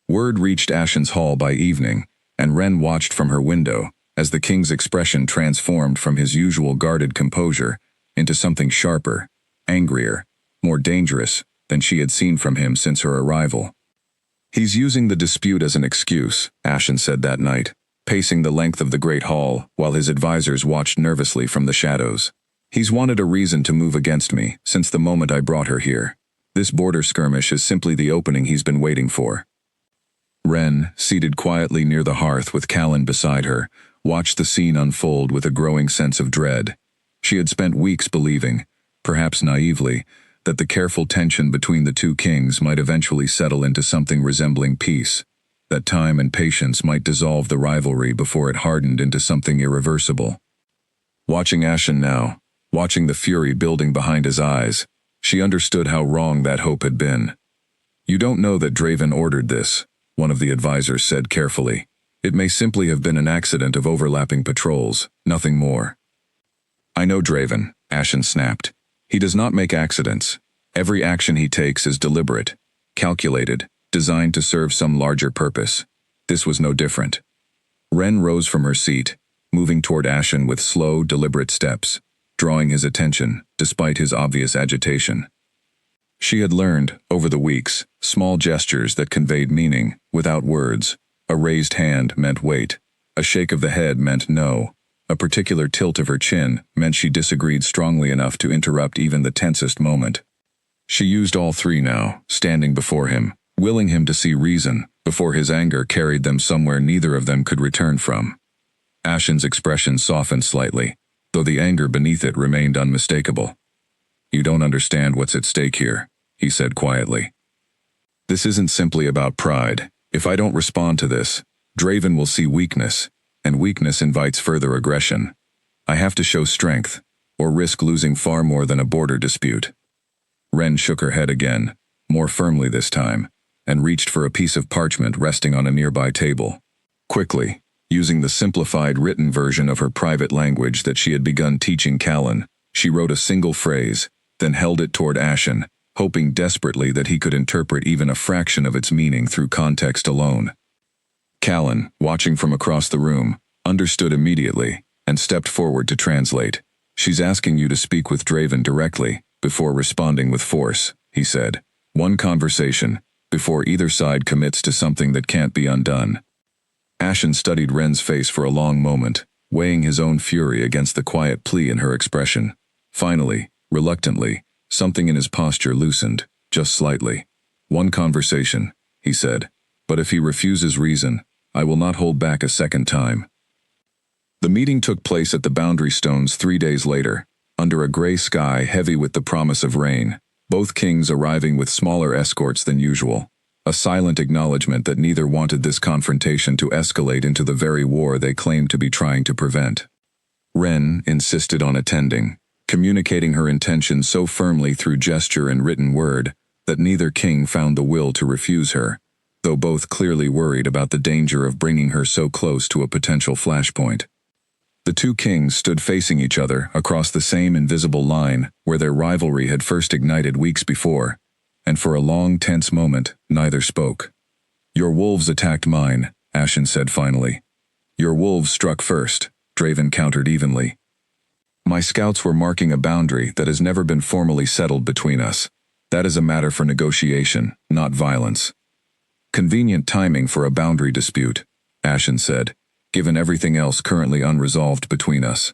Word reached Ashen's hall by evening, and Ren watched from her window as the king's expression transformed from his usual guarded composure into something sharper, angrier, more dangerous than she had seen from him since her arrival. "He's using the dispute as an excuse," Ashen said that night, pacing the length of the great hall while his advisors watched nervously from the shadows. "He's wanted a reason to move against me since the moment I brought her here. This border skirmish is simply the opening he's been waiting for." Ren, seated quietly near the hearth with Callan beside her, watched the scene unfold with a growing sense of dread. She had spent weeks believing, perhaps naively, that the careful tension between the two kings might eventually settle into something resembling peace, that time and patience might dissolve the rivalry before it hardened into something irreversible. Watching Ashen now, watching the fury building behind his eyes, she understood how wrong that hope had been. "You don't know that Draven ordered this," one of the advisors said carefully. "It may simply have been an accident of overlapping patrols, nothing more." "I know Draven," Ashen snapped. "He does not make accidents. Every action he takes is deliberate, calculated, designed to serve some larger purpose. This was no different. Ren rose from her seat, moving toward Ashen with slow, deliberate steps, drawing his attention, despite his obvious agitation. She had learned, over the weeks, small gestures that conveyed meaning, without words. A raised hand meant wait. A shake of the head meant no. A particular tilt of her chin meant she disagreed strongly enough to interrupt even the tensest moment. She used all three now, standing before him, willing him to see reason, before his anger carried them somewhere neither of them could return from. Ashen's expression softened slightly, though the anger beneath it remained unmistakable. "You don't understand what's at stake here," he said quietly. "This isn't simply about pride. If I don't respond to this, Draven will see weakness, and weakness invites further aggression. I have to show strength, or risk losing far more than a border dispute." Ren shook her head again, more firmly this time, and reached for a piece of parchment resting on a nearby table. Quickly, using the simplified written version of her private language that she had begun teaching Callan, she wrote a single phrase, then held it toward Ashen, hoping desperately that he could interpret even a fraction of its meaning through context alone. Callan, watching from across the room, understood immediately, and stepped forward to translate. "She's asking you to speak with Draven directly, before responding with force," he said. "One conversation, before either side commits to something that can't be undone." Ashen studied Ren's face for a long moment, weighing his own fury against the quiet plea in her expression. Finally, reluctantly, something in his posture loosened, just slightly. "One conversation," he said. "But if he refuses reason, I will not hold back a second time." The meeting took place at the Boundary Stones 3 days later, under a gray sky heavy with the promise of rain, both kings arriving with smaller escorts than usual, a silent acknowledgement that neither wanted this confrontation to escalate into the very war they claimed to be trying to prevent. Ren insisted on attending, communicating her intention so firmly through gesture and written word that neither king found the will to refuse her, though both clearly worried about the danger of bringing her so close to a potential flashpoint. The two kings stood facing each other across the same invisible line where their rivalry had first ignited weeks before, and for a long, tense moment, neither spoke. "Your wolves attacked mine," Ashen said finally. "Your wolves struck first," Draven countered evenly. "My scouts were marking a boundary that has never been formally settled between us. That is a matter for negotiation, not violence." "Convenient timing for a boundary dispute," Ashen said, "given everything else currently unresolved between us."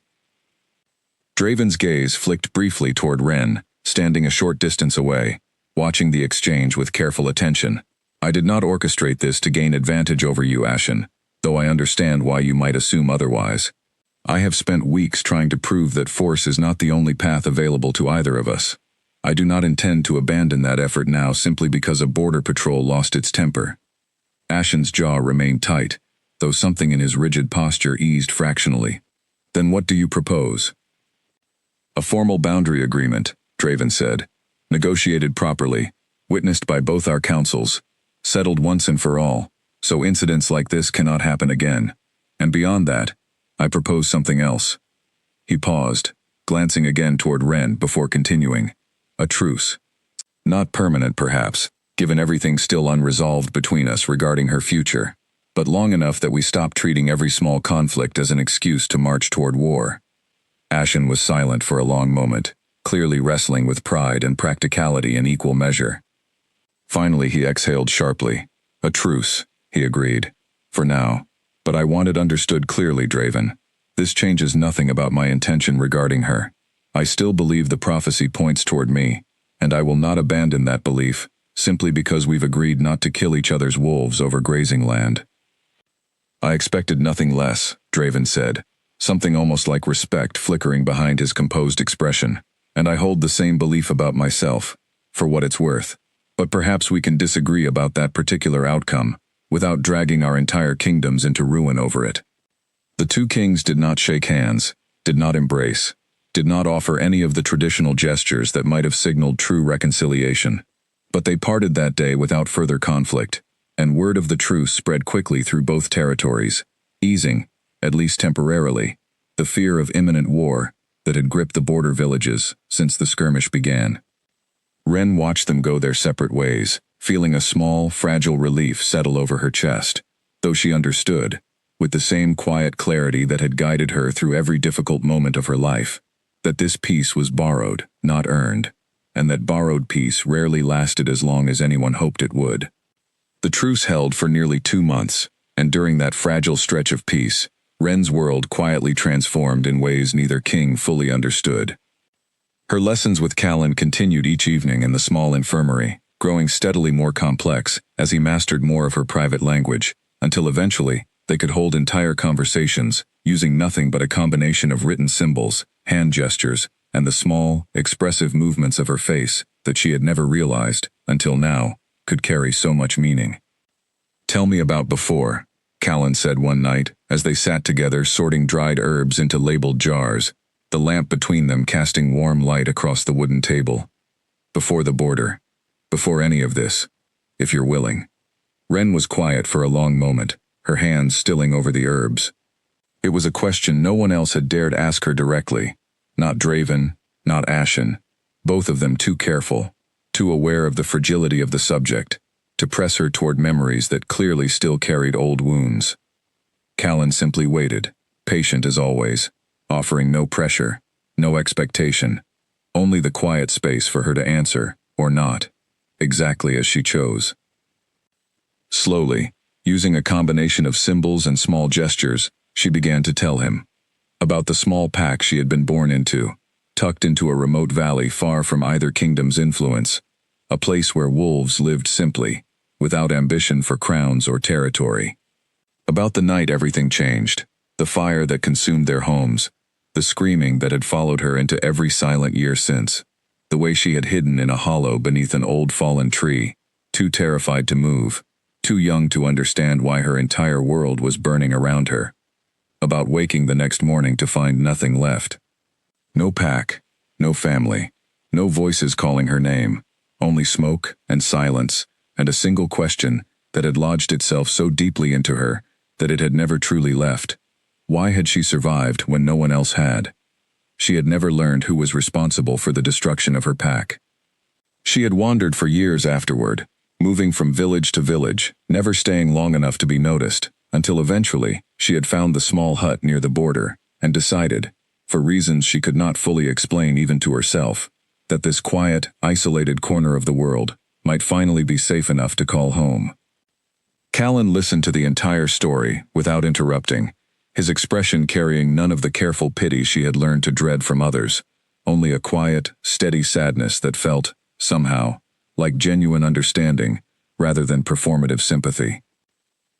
Draven's gaze flicked briefly toward Ren, standing a short distance away, watching the exchange with careful attention. "I did not orchestrate this to gain advantage over you, Ashen, though I understand why you might assume otherwise. I have spent weeks trying to prove that force is not the only path available to either of us. I do not intend to abandon that effort now simply because a border patrol lost its temper." Ashen's jaw remained tight, though something in his rigid posture eased fractionally. "Then what do you propose?" "A formal boundary agreement," Draven said, "negotiated properly, witnessed by both our councils, settled once and for all, so incidents like this cannot happen again. And beyond that, I propose something else." He paused, glancing again toward Ren before continuing. "A truce. Not permanent, perhaps, given everything still unresolved between us regarding her future, but long enough that we stop treating every small conflict as an excuse to march toward war." Ashen was silent for a long moment, clearly wrestling with pride and practicality in equal measure. Finally he exhaled sharply. "A truce," he agreed. "For now. But I want it understood clearly, Draven. This changes nothing about my intention regarding her. I still believe the prophecy points toward me, and I will not abandon that belief, simply because we've agreed not to kill each other's wolves over grazing land." "I expected nothing less," Draven said, something almost like respect flickering behind his composed expression. "And I hold the same belief about myself, for what it's worth. But perhaps we can disagree about that particular outcome, without dragging our entire kingdoms into ruin over it." The two kings did not shake hands, did not embrace, did not offer any of the traditional gestures that might have signaled true reconciliation. But they parted that day without further conflict, and word of the truce spread quickly through both territories, easing, at least temporarily, the fear of imminent war that had gripped the border villages since the skirmish began. Ren watched them go their separate ways, feeling a small, fragile relief settle over her chest, though she understood, with the same quiet clarity that had guided her through every difficult moment of her life, that this peace was borrowed, not earned, and that borrowed peace rarely lasted as long as anyone hoped it would. The truce held for nearly 2 months, and during that fragile stretch of peace, Ren's world quietly transformed in ways neither king fully understood. Her lessons with Callan continued each evening in the small infirmary, growing steadily more complex as he mastered more of her private language, until eventually they could hold entire conversations, using nothing but a combination of written symbols, hand gestures, and the small, expressive movements of her face that she had never realized, until now, could carry so much meaning. "Tell me about before," Callan said one night, as they sat together sorting dried herbs into labeled jars, the lamp between them casting warm light across the wooden table. "Before the border. Before any of this. If you're willing." Ren was quiet for a long moment, her hands stilling over the herbs. It was a question no one else had dared ask her directly. Not Draven, not Ashen, both of them too careful, too aware of the fragility of the subject, to press her toward memories that clearly still carried old wounds. Callan simply waited, patient as always, offering no pressure, no expectation, only the quiet space for her to answer, or not, exactly as she chose. Slowly, using a combination of symbols and small gestures, she began to tell him about the small pack she had been born into, tucked into a remote valley far from either kingdom's influence, a place where wolves lived simply, without ambition for crowns or territory. About the night everything changed, the fire that consumed their homes, the screaming that had followed her into every silent year since, the way she had hidden in a hollow beneath an old fallen tree, too terrified to move, too young to understand why her entire world was burning around her. About waking the next morning to find nothing left. No pack, no family, no voices calling her name, only smoke and silence, and a single question that had lodged itself so deeply into her that it had never truly left. Why had she survived when no one else had? She had never learned who was responsible for the destruction of her pack. She had wandered for years afterward, moving from village to village, never staying long enough to be noticed, until eventually she had found the small hut near the border, and decided, for reasons she could not fully explain even to herself, that this quiet, isolated corner of the world might finally be safe enough to call home. Callan listened to the entire story without interrupting, his expression carrying none of the careful pity she had learned to dread from others, only a quiet, steady sadness that felt, somehow, like genuine understanding, rather than performative sympathy.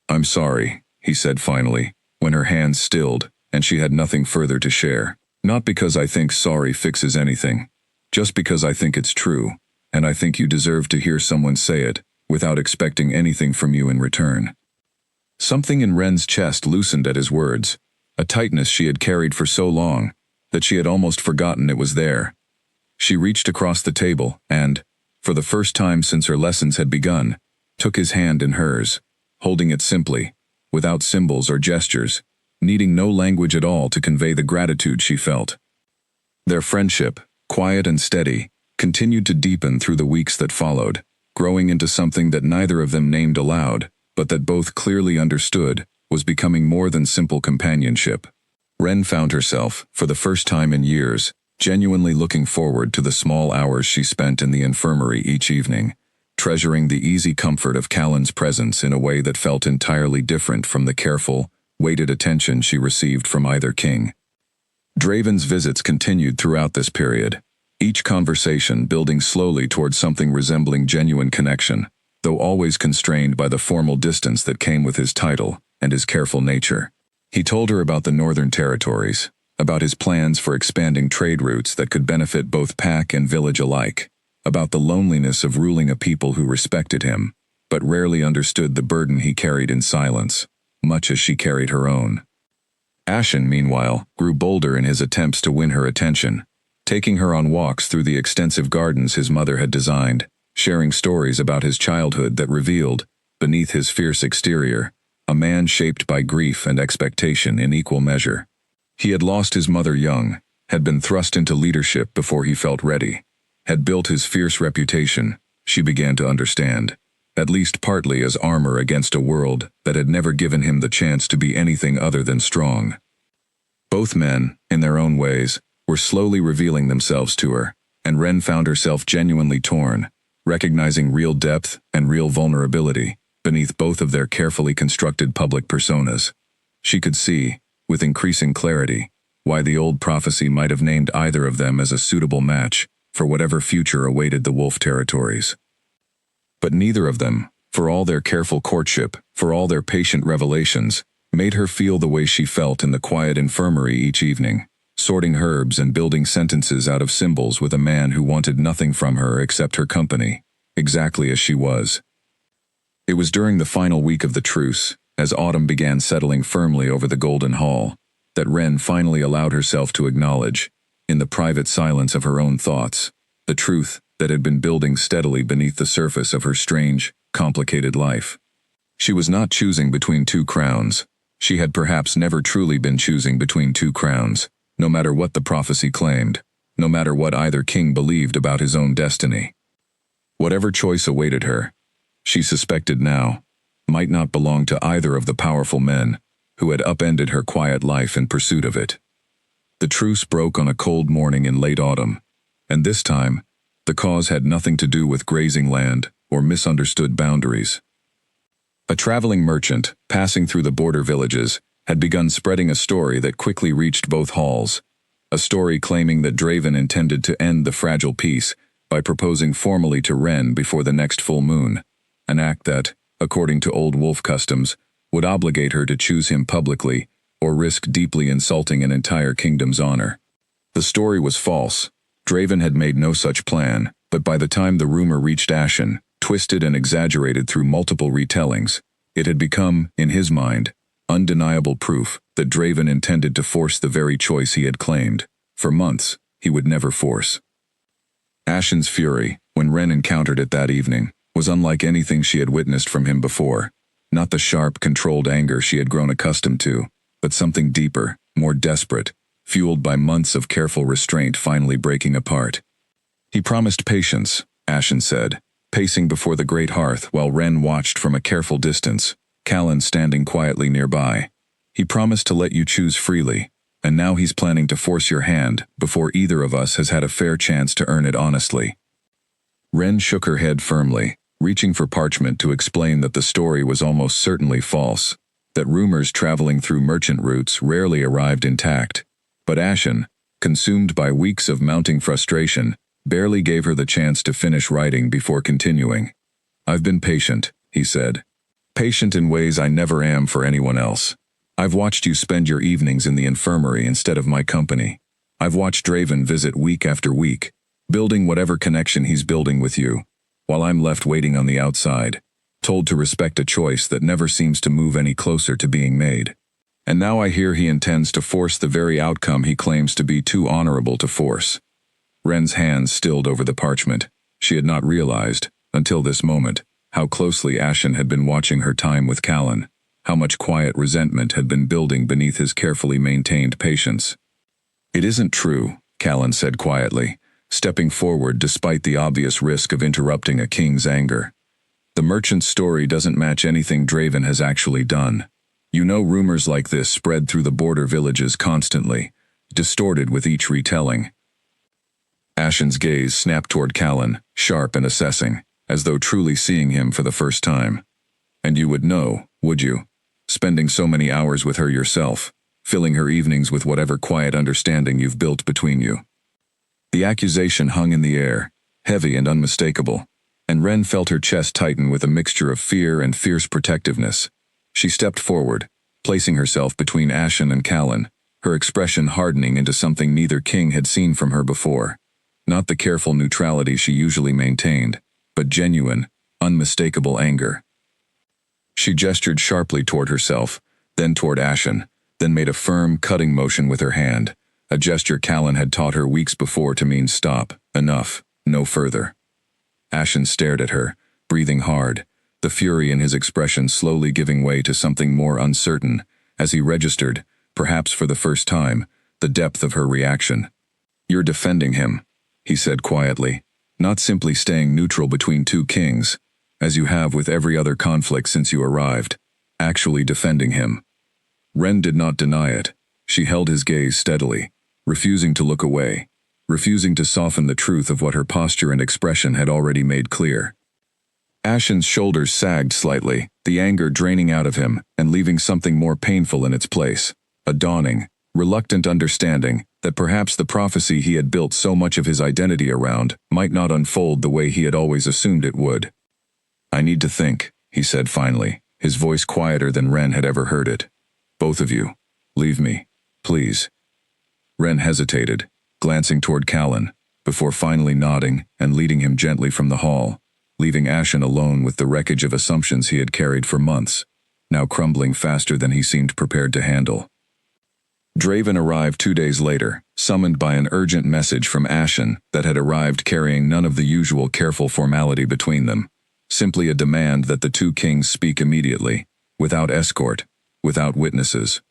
"I'm sorry," he said finally, when her hands stilled and she had nothing further to share. "Not because I think sorry fixes anything, just because I think it's true, and I think you deserve to hear someone say it, without expecting anything from you in return." Something in Ren's chest loosened at his words, a tightness she had carried for so long that she had almost forgotten it was there. She reached across the table and, for the first time since her lessons had begun, took his hand in hers, holding it simply, without symbols or gestures, needing no language at all to convey the gratitude she felt. Their friendship, quiet and steady, continued to deepen through the weeks that followed, growing into something that neither of them named aloud, but that both clearly understood was becoming more than simple companionship. Ren found herself, for the first time in years, genuinely looking forward to the small hours she spent in the infirmary each evening, treasuring the easy comfort of Callan's presence in a way that felt entirely different from the careful, weighted attention she received from either king. Draven's visits continued throughout this period, each conversation building slowly towards something resembling genuine connection, though always constrained by the formal distance that came with his title and his careful nature. He told her about the northern territories, about his plans for expanding trade routes that could benefit both pack and village alike, about the loneliness of ruling a people who respected him, but rarely understood the burden he carried in silence, much as she carried her own. Ashen, meanwhile, grew bolder in his attempts to win her attention, taking her on walks through the extensive gardens his mother had designed, sharing stories about his childhood that revealed, beneath his fierce exterior, a man shaped by grief and expectation in equal measure. He had lost his mother young, had been thrust into leadership before he felt ready, had built his fierce reputation, she began to understand, at least partly as armor against a world that had never given him the chance to be anything other than strong. Both men, in their own ways, were slowly revealing themselves to her, and Ren found herself genuinely torn, recognizing real depth and real vulnerability beneath both of their carefully constructed public personas. She could see, with increasing clarity, why the old prophecy might have named either of them as a suitable match for whatever future awaited the wolf territories. But neither of them, for all their careful courtship, for all their patient revelations, made her feel the way she felt in the quiet infirmary each evening, sorting herbs and building sentences out of symbols with a man who wanted nothing from her except her company, exactly as she was. It was during the final week of the truce, as autumn began settling firmly over the Golden Hall, that Ren finally allowed herself to acknowledge, in the private silence of her own thoughts, the truth that had been building steadily beneath the surface of her strange, complicated life. She was not choosing between two crowns. She had perhaps never truly been choosing between two crowns, no matter what the prophecy claimed, no matter what either king believed about his own destiny. Whatever choice awaited her, she suspected now, might not belong to either of the powerful men who had upended her quiet life in pursuit of it. The truce broke on a cold morning in late autumn, and this time, the cause had nothing to do with grazing land or misunderstood boundaries. A traveling merchant, passing through the border villages, had begun spreading a story that quickly reached both halls, a story claiming that Draven intended to end the fragile peace by proposing formally to Ren before the next full moon, an act that, according to old wolf customs, would obligate her to choose him publicly or risk deeply insulting an entire kingdom's honor. The story was false. Draven had made no such plan, but by the time the rumor reached Ashen, twisted and exaggerated through multiple retellings, it had become, in his mind, undeniable proof that Draven intended to force the very choice he had claimed, for months, he would never force. Ashen's fury, when Ren encountered it that evening, was unlike anything she had witnessed from him before, not the sharp, controlled anger she had grown accustomed to, but something deeper, more desperate, fueled by months of careful restraint finally breaking apart. He promised patience, Ashen said, pacing before the great hearth while Ren watched from a careful distance, Callan standing quietly nearby. He promised to let you choose freely, and now he's planning to force your hand before either of us has had a fair chance to earn it honestly. Ren shook her head firmly, reaching for parchment to explain that the story was almost certainly false, that rumors traveling through merchant routes rarely arrived intact, but Ashen, consumed by weeks of mounting frustration, barely gave her the chance to finish writing before continuing. "I've been patient," he said. "Patient in ways I never am for anyone else. I've watched you spend your evenings in the infirmary instead of my company. I've watched Draven visit week after week, building whatever connection he's building with you, while I'm left waiting on the outside, told to respect a choice that never seems to move any closer to being made. And now I hear he intends to force the very outcome he claims to be too honorable to force." Ren's hands stilled over the parchment. She had not realized, until this moment, how closely Ashen had been watching her time with Callan, how much quiet resentment had been building beneath his carefully maintained patience. "It isn't true," Callan said quietly, stepping forward despite the obvious risk of interrupting a king's anger. "The merchant's story doesn't match anything Draven has actually done. You know rumors like this spread through the border villages constantly, distorted with each retelling." Ashen's gaze snapped toward Callan, sharp and assessing, as though truly seeing him for the first time. "And you would know, would you? Spending so many hours with her yourself, filling her evenings with whatever quiet understanding you've built between you." The accusation hung in the air, heavy and unmistakable, and Ren felt her chest tighten with a mixture of fear and fierce protectiveness. She stepped forward, placing herself between Ashen and Callan, her expression hardening into something neither king had seen from her before. Not the careful neutrality she usually maintained, but genuine, unmistakable anger. She gestured sharply toward herself, then toward Ashen, then made a firm, cutting motion with her hand, a gesture Callan had taught her weeks before to mean stop, enough, no further. Ashen stared at her, breathing hard, the fury in his expression slowly giving way to something more uncertain, as he registered, perhaps for the first time, the depth of her reaction. "You're defending him," he said quietly, "not simply staying neutral between two kings. as you have with every other conflict since you arrived, actually defending him. Ren did not deny it. She held his gaze steadily, refusing to look away, refusing to soften the truth of what her posture and expression had already made clear. Ashen's shoulders sagged slightly, the anger draining out of him and leaving something more painful in its place, a dawning, reluctant understanding that perhaps the prophecy he had built so much of his identity around might not unfold the way he had always assumed it would. "I need to think," he said finally, his voice quieter than Ren had ever heard it. "Both of you, leave me, please." Ren hesitated, glancing toward Callan, before finally nodding and leading him gently from the hall, leaving Ashen alone with the wreckage of assumptions he had carried for months, now crumbling faster than he seemed prepared to handle. Draven arrived 2 days later, summoned by an urgent message from Ashen that had arrived carrying none of the usual careful formality between them, simply a demand that the two kings speak immediately, without escort, without witnesses.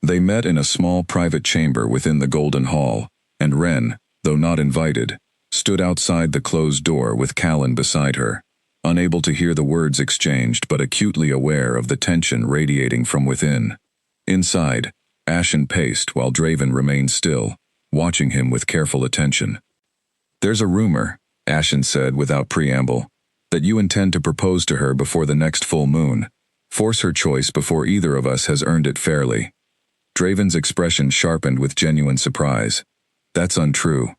They met in a small private chamber within the Golden Hall, and Ren, though not invited, stood outside the closed door with Callan beside her, unable to hear the words exchanged but acutely aware of the tension radiating from within. Inside, Ashen paced while Draven remained still, watching him with careful attention. "There's a rumor," Ashen said without preamble, "that you intend to propose to her before the next full moon, force her choice before either of us has earned it fairly." Draven's expression sharpened with genuine surprise. "That's untrue.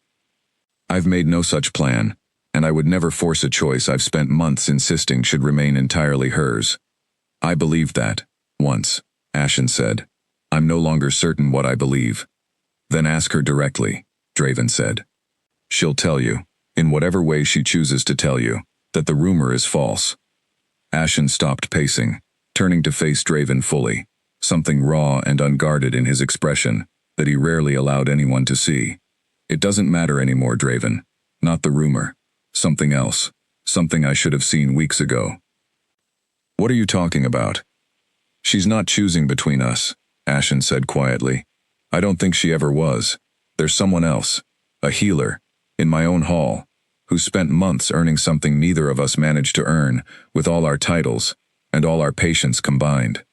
I've made no such plan, and I would never force a choice I've spent months insisting should remain entirely hers." "I believed that, once," Ashen said. "I'm no longer certain what I believe." "Then ask her directly," Draven said. "She'll tell you, in whatever way she chooses to tell you, that the rumor is false." Ashen stopped pacing, turning to face Draven fully, something raw and unguarded in his expression that he rarely allowed anyone to see. "It doesn't matter anymore, Draven. Not the rumor. Something else. Something I should have seen weeks ago." "What are you talking about?" "She's not choosing between us," Ashen said quietly. "I don't think she ever was. There's someone else, a healer, in my own hall, who spent months earning something neither of us managed to earn, with all our titles, and all our patience combined."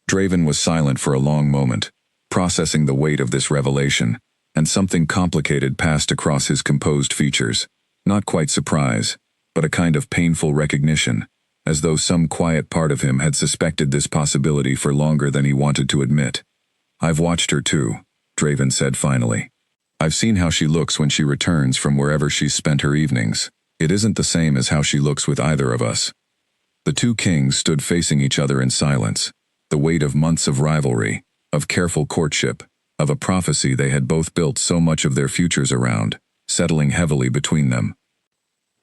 Draven was silent for a long moment, processing the weight of this revelation, and something complicated passed across his composed features, not quite surprise, but a kind of painful recognition, as though some quiet part of him had suspected this possibility for longer than he wanted to admit. "I've watched her too," Draven said finally. "I've seen how she looks when she returns from wherever she's spent her evenings. It isn't the same as how she looks with either of us." The two kings stood facing each other in silence, the weight of months of rivalry, of careful courtship, of a prophecy they had both built so much of their futures around, settling heavily between them.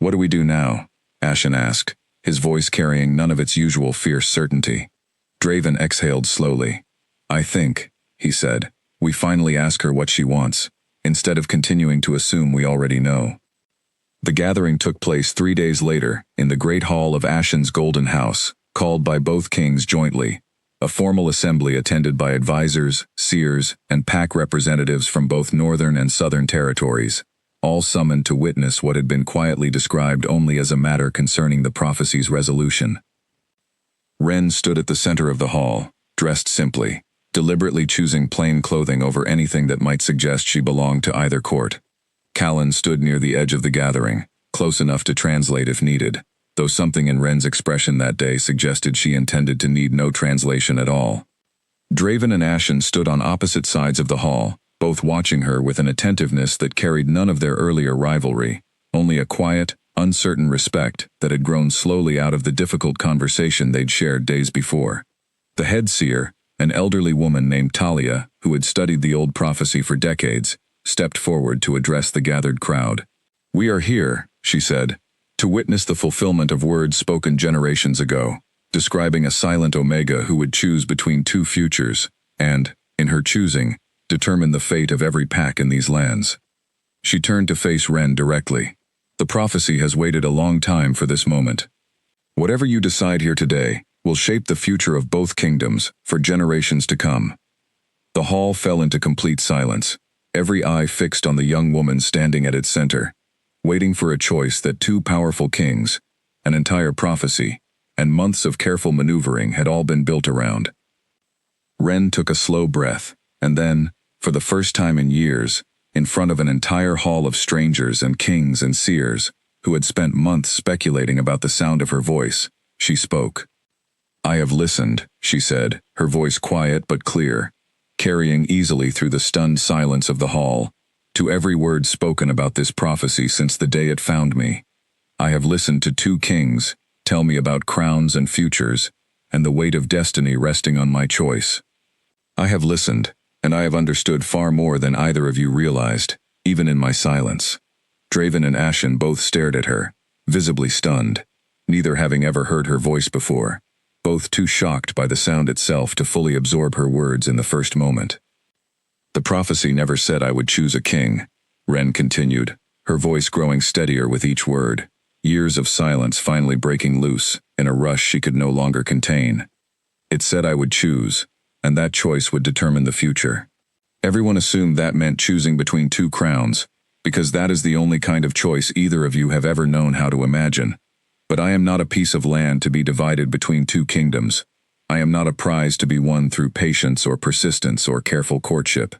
"What do we do now?" Ashen asked, his voice carrying none of its usual fierce certainty. Draven exhaled slowly. "I think," he said, "we finally ask her what she wants, instead of continuing to assume we already know." The gathering took place 3 days later, in the great hall of Ashen's Golden House, called by both kings jointly, a formal assembly attended by advisors, seers, and pack representatives from both northern and southern territories, all summoned to witness what had been quietly described only as a matter concerning the prophecy's resolution. Ren stood at the center of the hall, dressed simply, deliberately choosing plain clothing over anything that might suggest she belonged to either court. Callan stood near the edge of the gathering, close enough to translate if needed, though something in Ren's expression that day suggested she intended to need no translation at all. Draven and Ashen stood on opposite sides of the hall, both watching her with an attentiveness that carried none of their earlier rivalry, only a quiet, uncertain respect that had grown slowly out of the difficult conversation they'd shared days before. The head seer, an elderly woman named Talia, who had studied the old prophecy for decades, stepped forward to address the gathered crowd. "We are here," she said, "to witness the fulfillment of words spoken generations ago, describing a silent Omega who would choose between two futures, and, in her choosing, determine the fate of every pack in these lands." She turned to face Ren directly. "The prophecy has waited a long time for this moment. Whatever you decide here today will shape the future of both kingdoms for generations to come." The hall fell into complete silence, every eye fixed on the young woman standing at its center, waiting for a choice that two powerful kings, an entire prophecy, and months of careful maneuvering had all been built around. Ren took a slow breath, and then, for the first time in years, in front of an entire hall of strangers and kings and seers, who had spent months speculating about the sound of her voice, she spoke. "I have listened," she said, her voice quiet but clear, carrying easily through the stunned silence of the hall, "to every word spoken about this prophecy since the day it found me. I have listened to two kings tell me about crowns and futures, and the weight of destiny resting on my choice. I have listened, and I have understood far more than either of you realized, even in my silence." Draven and Ashen both stared at her, visibly stunned, neither having ever heard her voice before, both too shocked by the sound itself to fully absorb her words in the first moment. "The prophecy never said I would choose a king," Ren continued, her voice growing steadier with each word, years of silence finally breaking loose, in a rush she could no longer contain. "It said I would choose, and that choice would determine the future. Everyone assumed that meant choosing between two crowns, because that is the only kind of choice either of you have ever known how to imagine. But I am not a piece of land to be divided between two kingdoms. I am not a prize to be won through patience or persistence or careful courtship."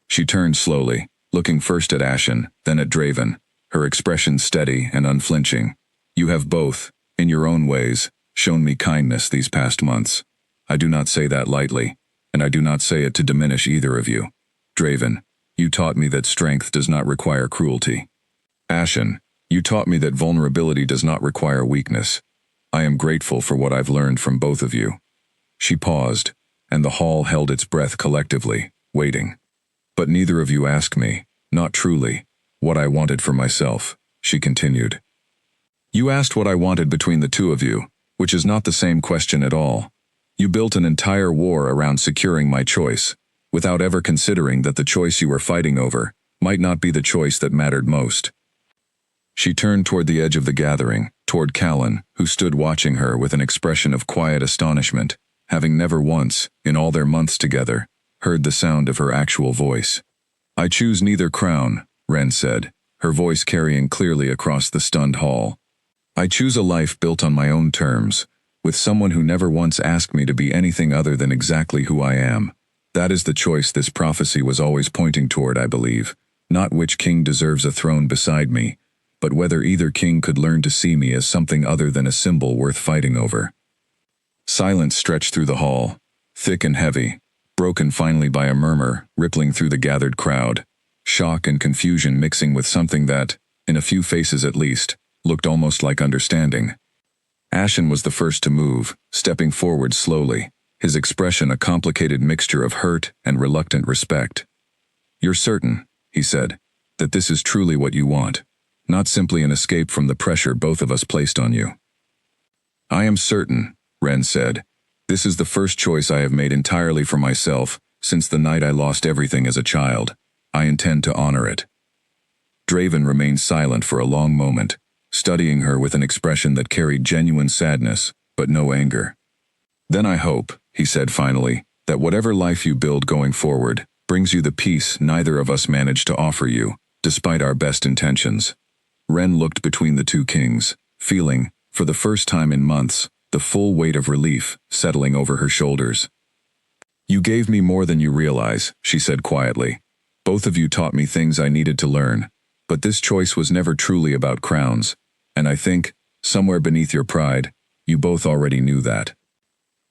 She turned slowly, looking first at Ashen, then at Draven, her expression steady and unflinching. "You have both, in your own ways, shown me kindness these past months. I do not say that lightly, and I do not say it to diminish either of you. Draven, you taught me that strength does not require cruelty. Ashen, you taught me that vulnerability does not require weakness. I am grateful for what I've learned from both of you." She paused, and the hall held its breath collectively, waiting. "But neither of you asked me, not truly, what I wanted for myself," she continued. "You asked what I wanted between the two of you, which is not the same question at all. You built an entire war around securing my choice, without ever considering that the choice you were fighting over might not be the choice that mattered most." She turned toward the edge of the gathering, toward Callan, who stood watching her with an expression of quiet astonishment, having never once, in all their months together, heard the sound of her actual voice. "I choose neither crown," Ren said, her voice carrying clearly across the stunned hall. "I choose a life built on my own terms, with someone who never once asked me to be anything other than exactly who I am. That is the choice this prophecy was always pointing toward, I believe, not which king deserves a throne beside me, but whether either king could learn to see me as something other than a symbol worth fighting over." Silence stretched through the hall, thick and heavy, broken finally by a murmur rippling through the gathered crowd, shock and confusion mixing with something that, in a few faces at least, looked almost like understanding. Ashen was the first to move, stepping forward slowly, his expression a complicated mixture of hurt and reluctant respect. "You're certain," he said, "that this is truly what you want, not simply an escape from the pressure both of us placed on you?" "I am certain," Ren said. "This is the first choice I have made entirely for myself since the night I lost everything as a child. I intend to honor it." Draven remained silent for a long moment, studying her with an expression that carried genuine sadness, but no anger. "Then I hope," he said finally, "that whatever life you build going forward brings you the peace neither of us managed to offer you, despite our best intentions." Ren looked between the two kings, feeling, for the first time in months, the full weight of relief settling over her shoulders. "You gave me more than you realize," she said quietly. "Both of you taught me things I needed to learn, but this choice was never truly about crowns, and I think, somewhere beneath your pride, you both already knew that."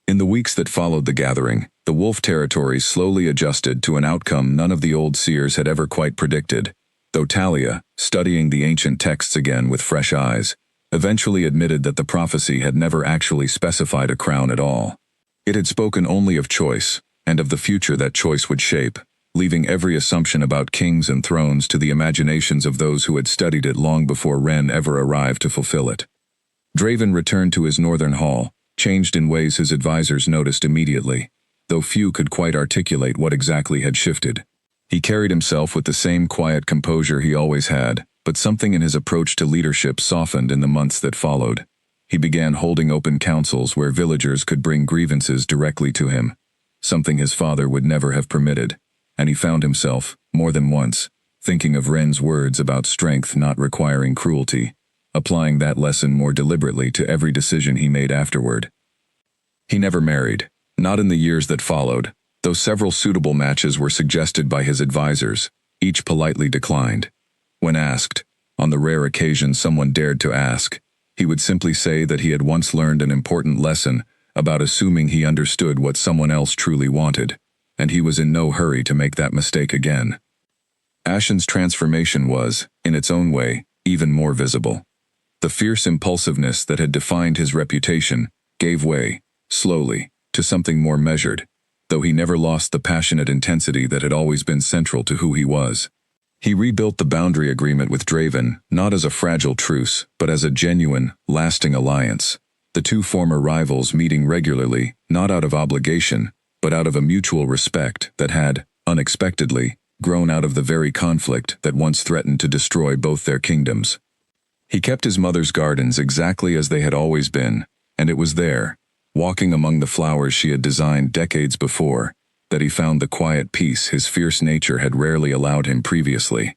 In the weeks that followed the gathering, the wolf territories slowly adjusted to an outcome none of the old seers had ever quite predicted, though Talia, studying the ancient texts again with fresh eyes, eventually admitted that the prophecy had never actually specified a crown at all. It had spoken only of choice, and of the future that choice would shape, leaving every assumption about kings and thrones to the imaginations of those who had studied it long before Ren ever arrived to fulfill it. Draven returned to his northern hall, changed in ways his advisors noticed immediately, though few could quite articulate what exactly had shifted. He carried himself with the same quiet composure he always had, but something in his approach to leadership softened in the months that followed. He began holding open councils where villagers could bring grievances directly to him, something his father would never have permitted, and he found himself, more than once, thinking of Ren's words about strength not requiring cruelty, applying that lesson more deliberately to every decision he made afterward. He never married, not in the years that followed, though several suitable matches were suggested by his advisors. Each politely declined. When asked, on the rare occasion someone dared to ask, he would simply say that he had once learned an important lesson about assuming he understood what someone else truly wanted, and he was in no hurry to make that mistake again. Ashen's transformation was, in its own way, even more visible. The fierce impulsiveness that had defined his reputation gave way, slowly, to something more measured, though he never lost the passionate intensity that had always been central to who he was. He rebuilt the boundary agreement with Draven, not as a fragile truce, but as a genuine, lasting alliance. The two former rivals meeting regularly, not out of obligation, but out of a mutual respect that had, unexpectedly, grown out of the very conflict that once threatened to destroy both their kingdoms. He kept his mother's gardens exactly as they had always been, and it was there, walking among the flowers she had designed decades before, that he found the quiet peace his fierce nature had rarely allowed him previously.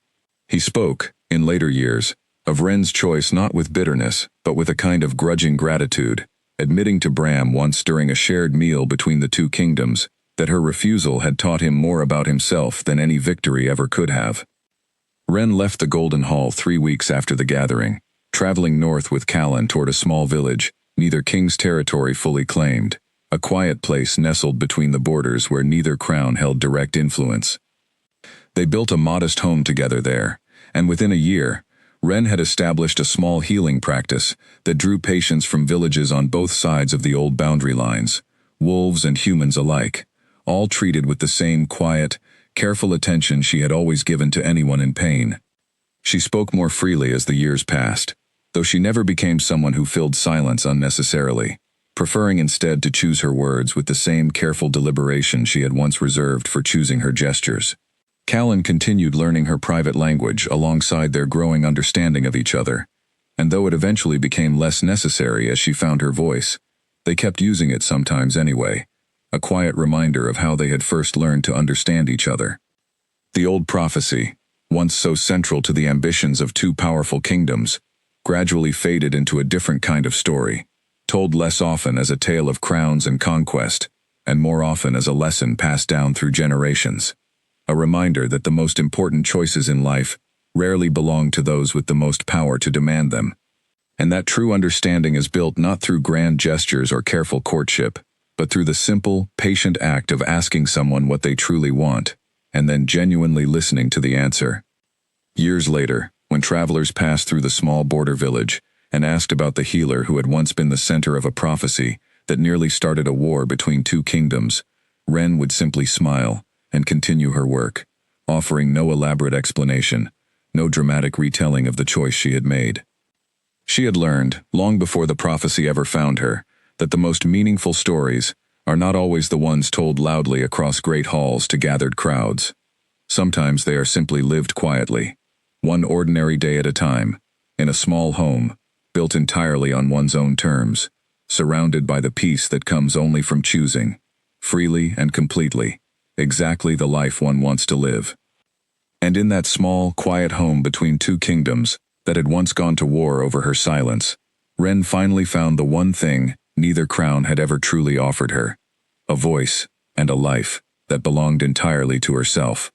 He spoke, in later years, of Ren's choice not with bitterness, but with a kind of grudging gratitude, admitting to Bram once during a shared meal between the two kingdoms that her refusal had taught him more about himself than any victory ever could have. Ren left the Golden Hall 3 weeks after the gathering, traveling north with Callan toward a small village, neither king's territory fully claimed, a quiet place nestled between the borders where neither crown held direct influence. They built a modest home together there, and within a year, Ren had established a small healing practice that drew patients from villages on both sides of the old boundary lines, wolves and humans alike, all treated with the same quiet, careful attention she had always given to anyone in pain. She spoke more freely as the years passed, though she never became someone who filled silence unnecessarily, preferring instead to choose her words with the same careful deliberation she had once reserved for choosing her gestures. Callan continued learning her private language alongside their growing understanding of each other, and though it eventually became less necessary as she found her voice, they kept using it sometimes anyway, a quiet reminder of how they had first learned to understand each other. The old prophecy, once so central to the ambitions of two powerful kingdoms, gradually faded into a different kind of story, told less often as a tale of crowns and conquest, and more often as a lesson passed down through generations. A reminder that the most important choices in life rarely belong to those with the most power to demand them, and that true understanding is built not through grand gestures or careful courtship, but through the simple, patient act of asking someone what they truly want, and then genuinely listening to the answer. Years later, when travelers passed through the small border village and asked about the healer who had once been the center of a prophecy that nearly started a war between two kingdoms, Ren would simply smile and continue her work, offering no elaborate explanation, no dramatic retelling of the choice she had made. She had learned, long before the prophecy ever found her, that the most meaningful stories are not always the ones told loudly across great halls to gathered crowds. Sometimes they are simply lived quietly, one ordinary day at a time, in a small home, built entirely on one's own terms, surrounded by the peace that comes only from choosing, freely and completely, exactly the life one wants to live. And in that small, quiet home between two kingdoms that had once gone to war over her silence, Ren finally found the one thing neither crown had ever truly offered her: a voice and a life that belonged entirely to herself.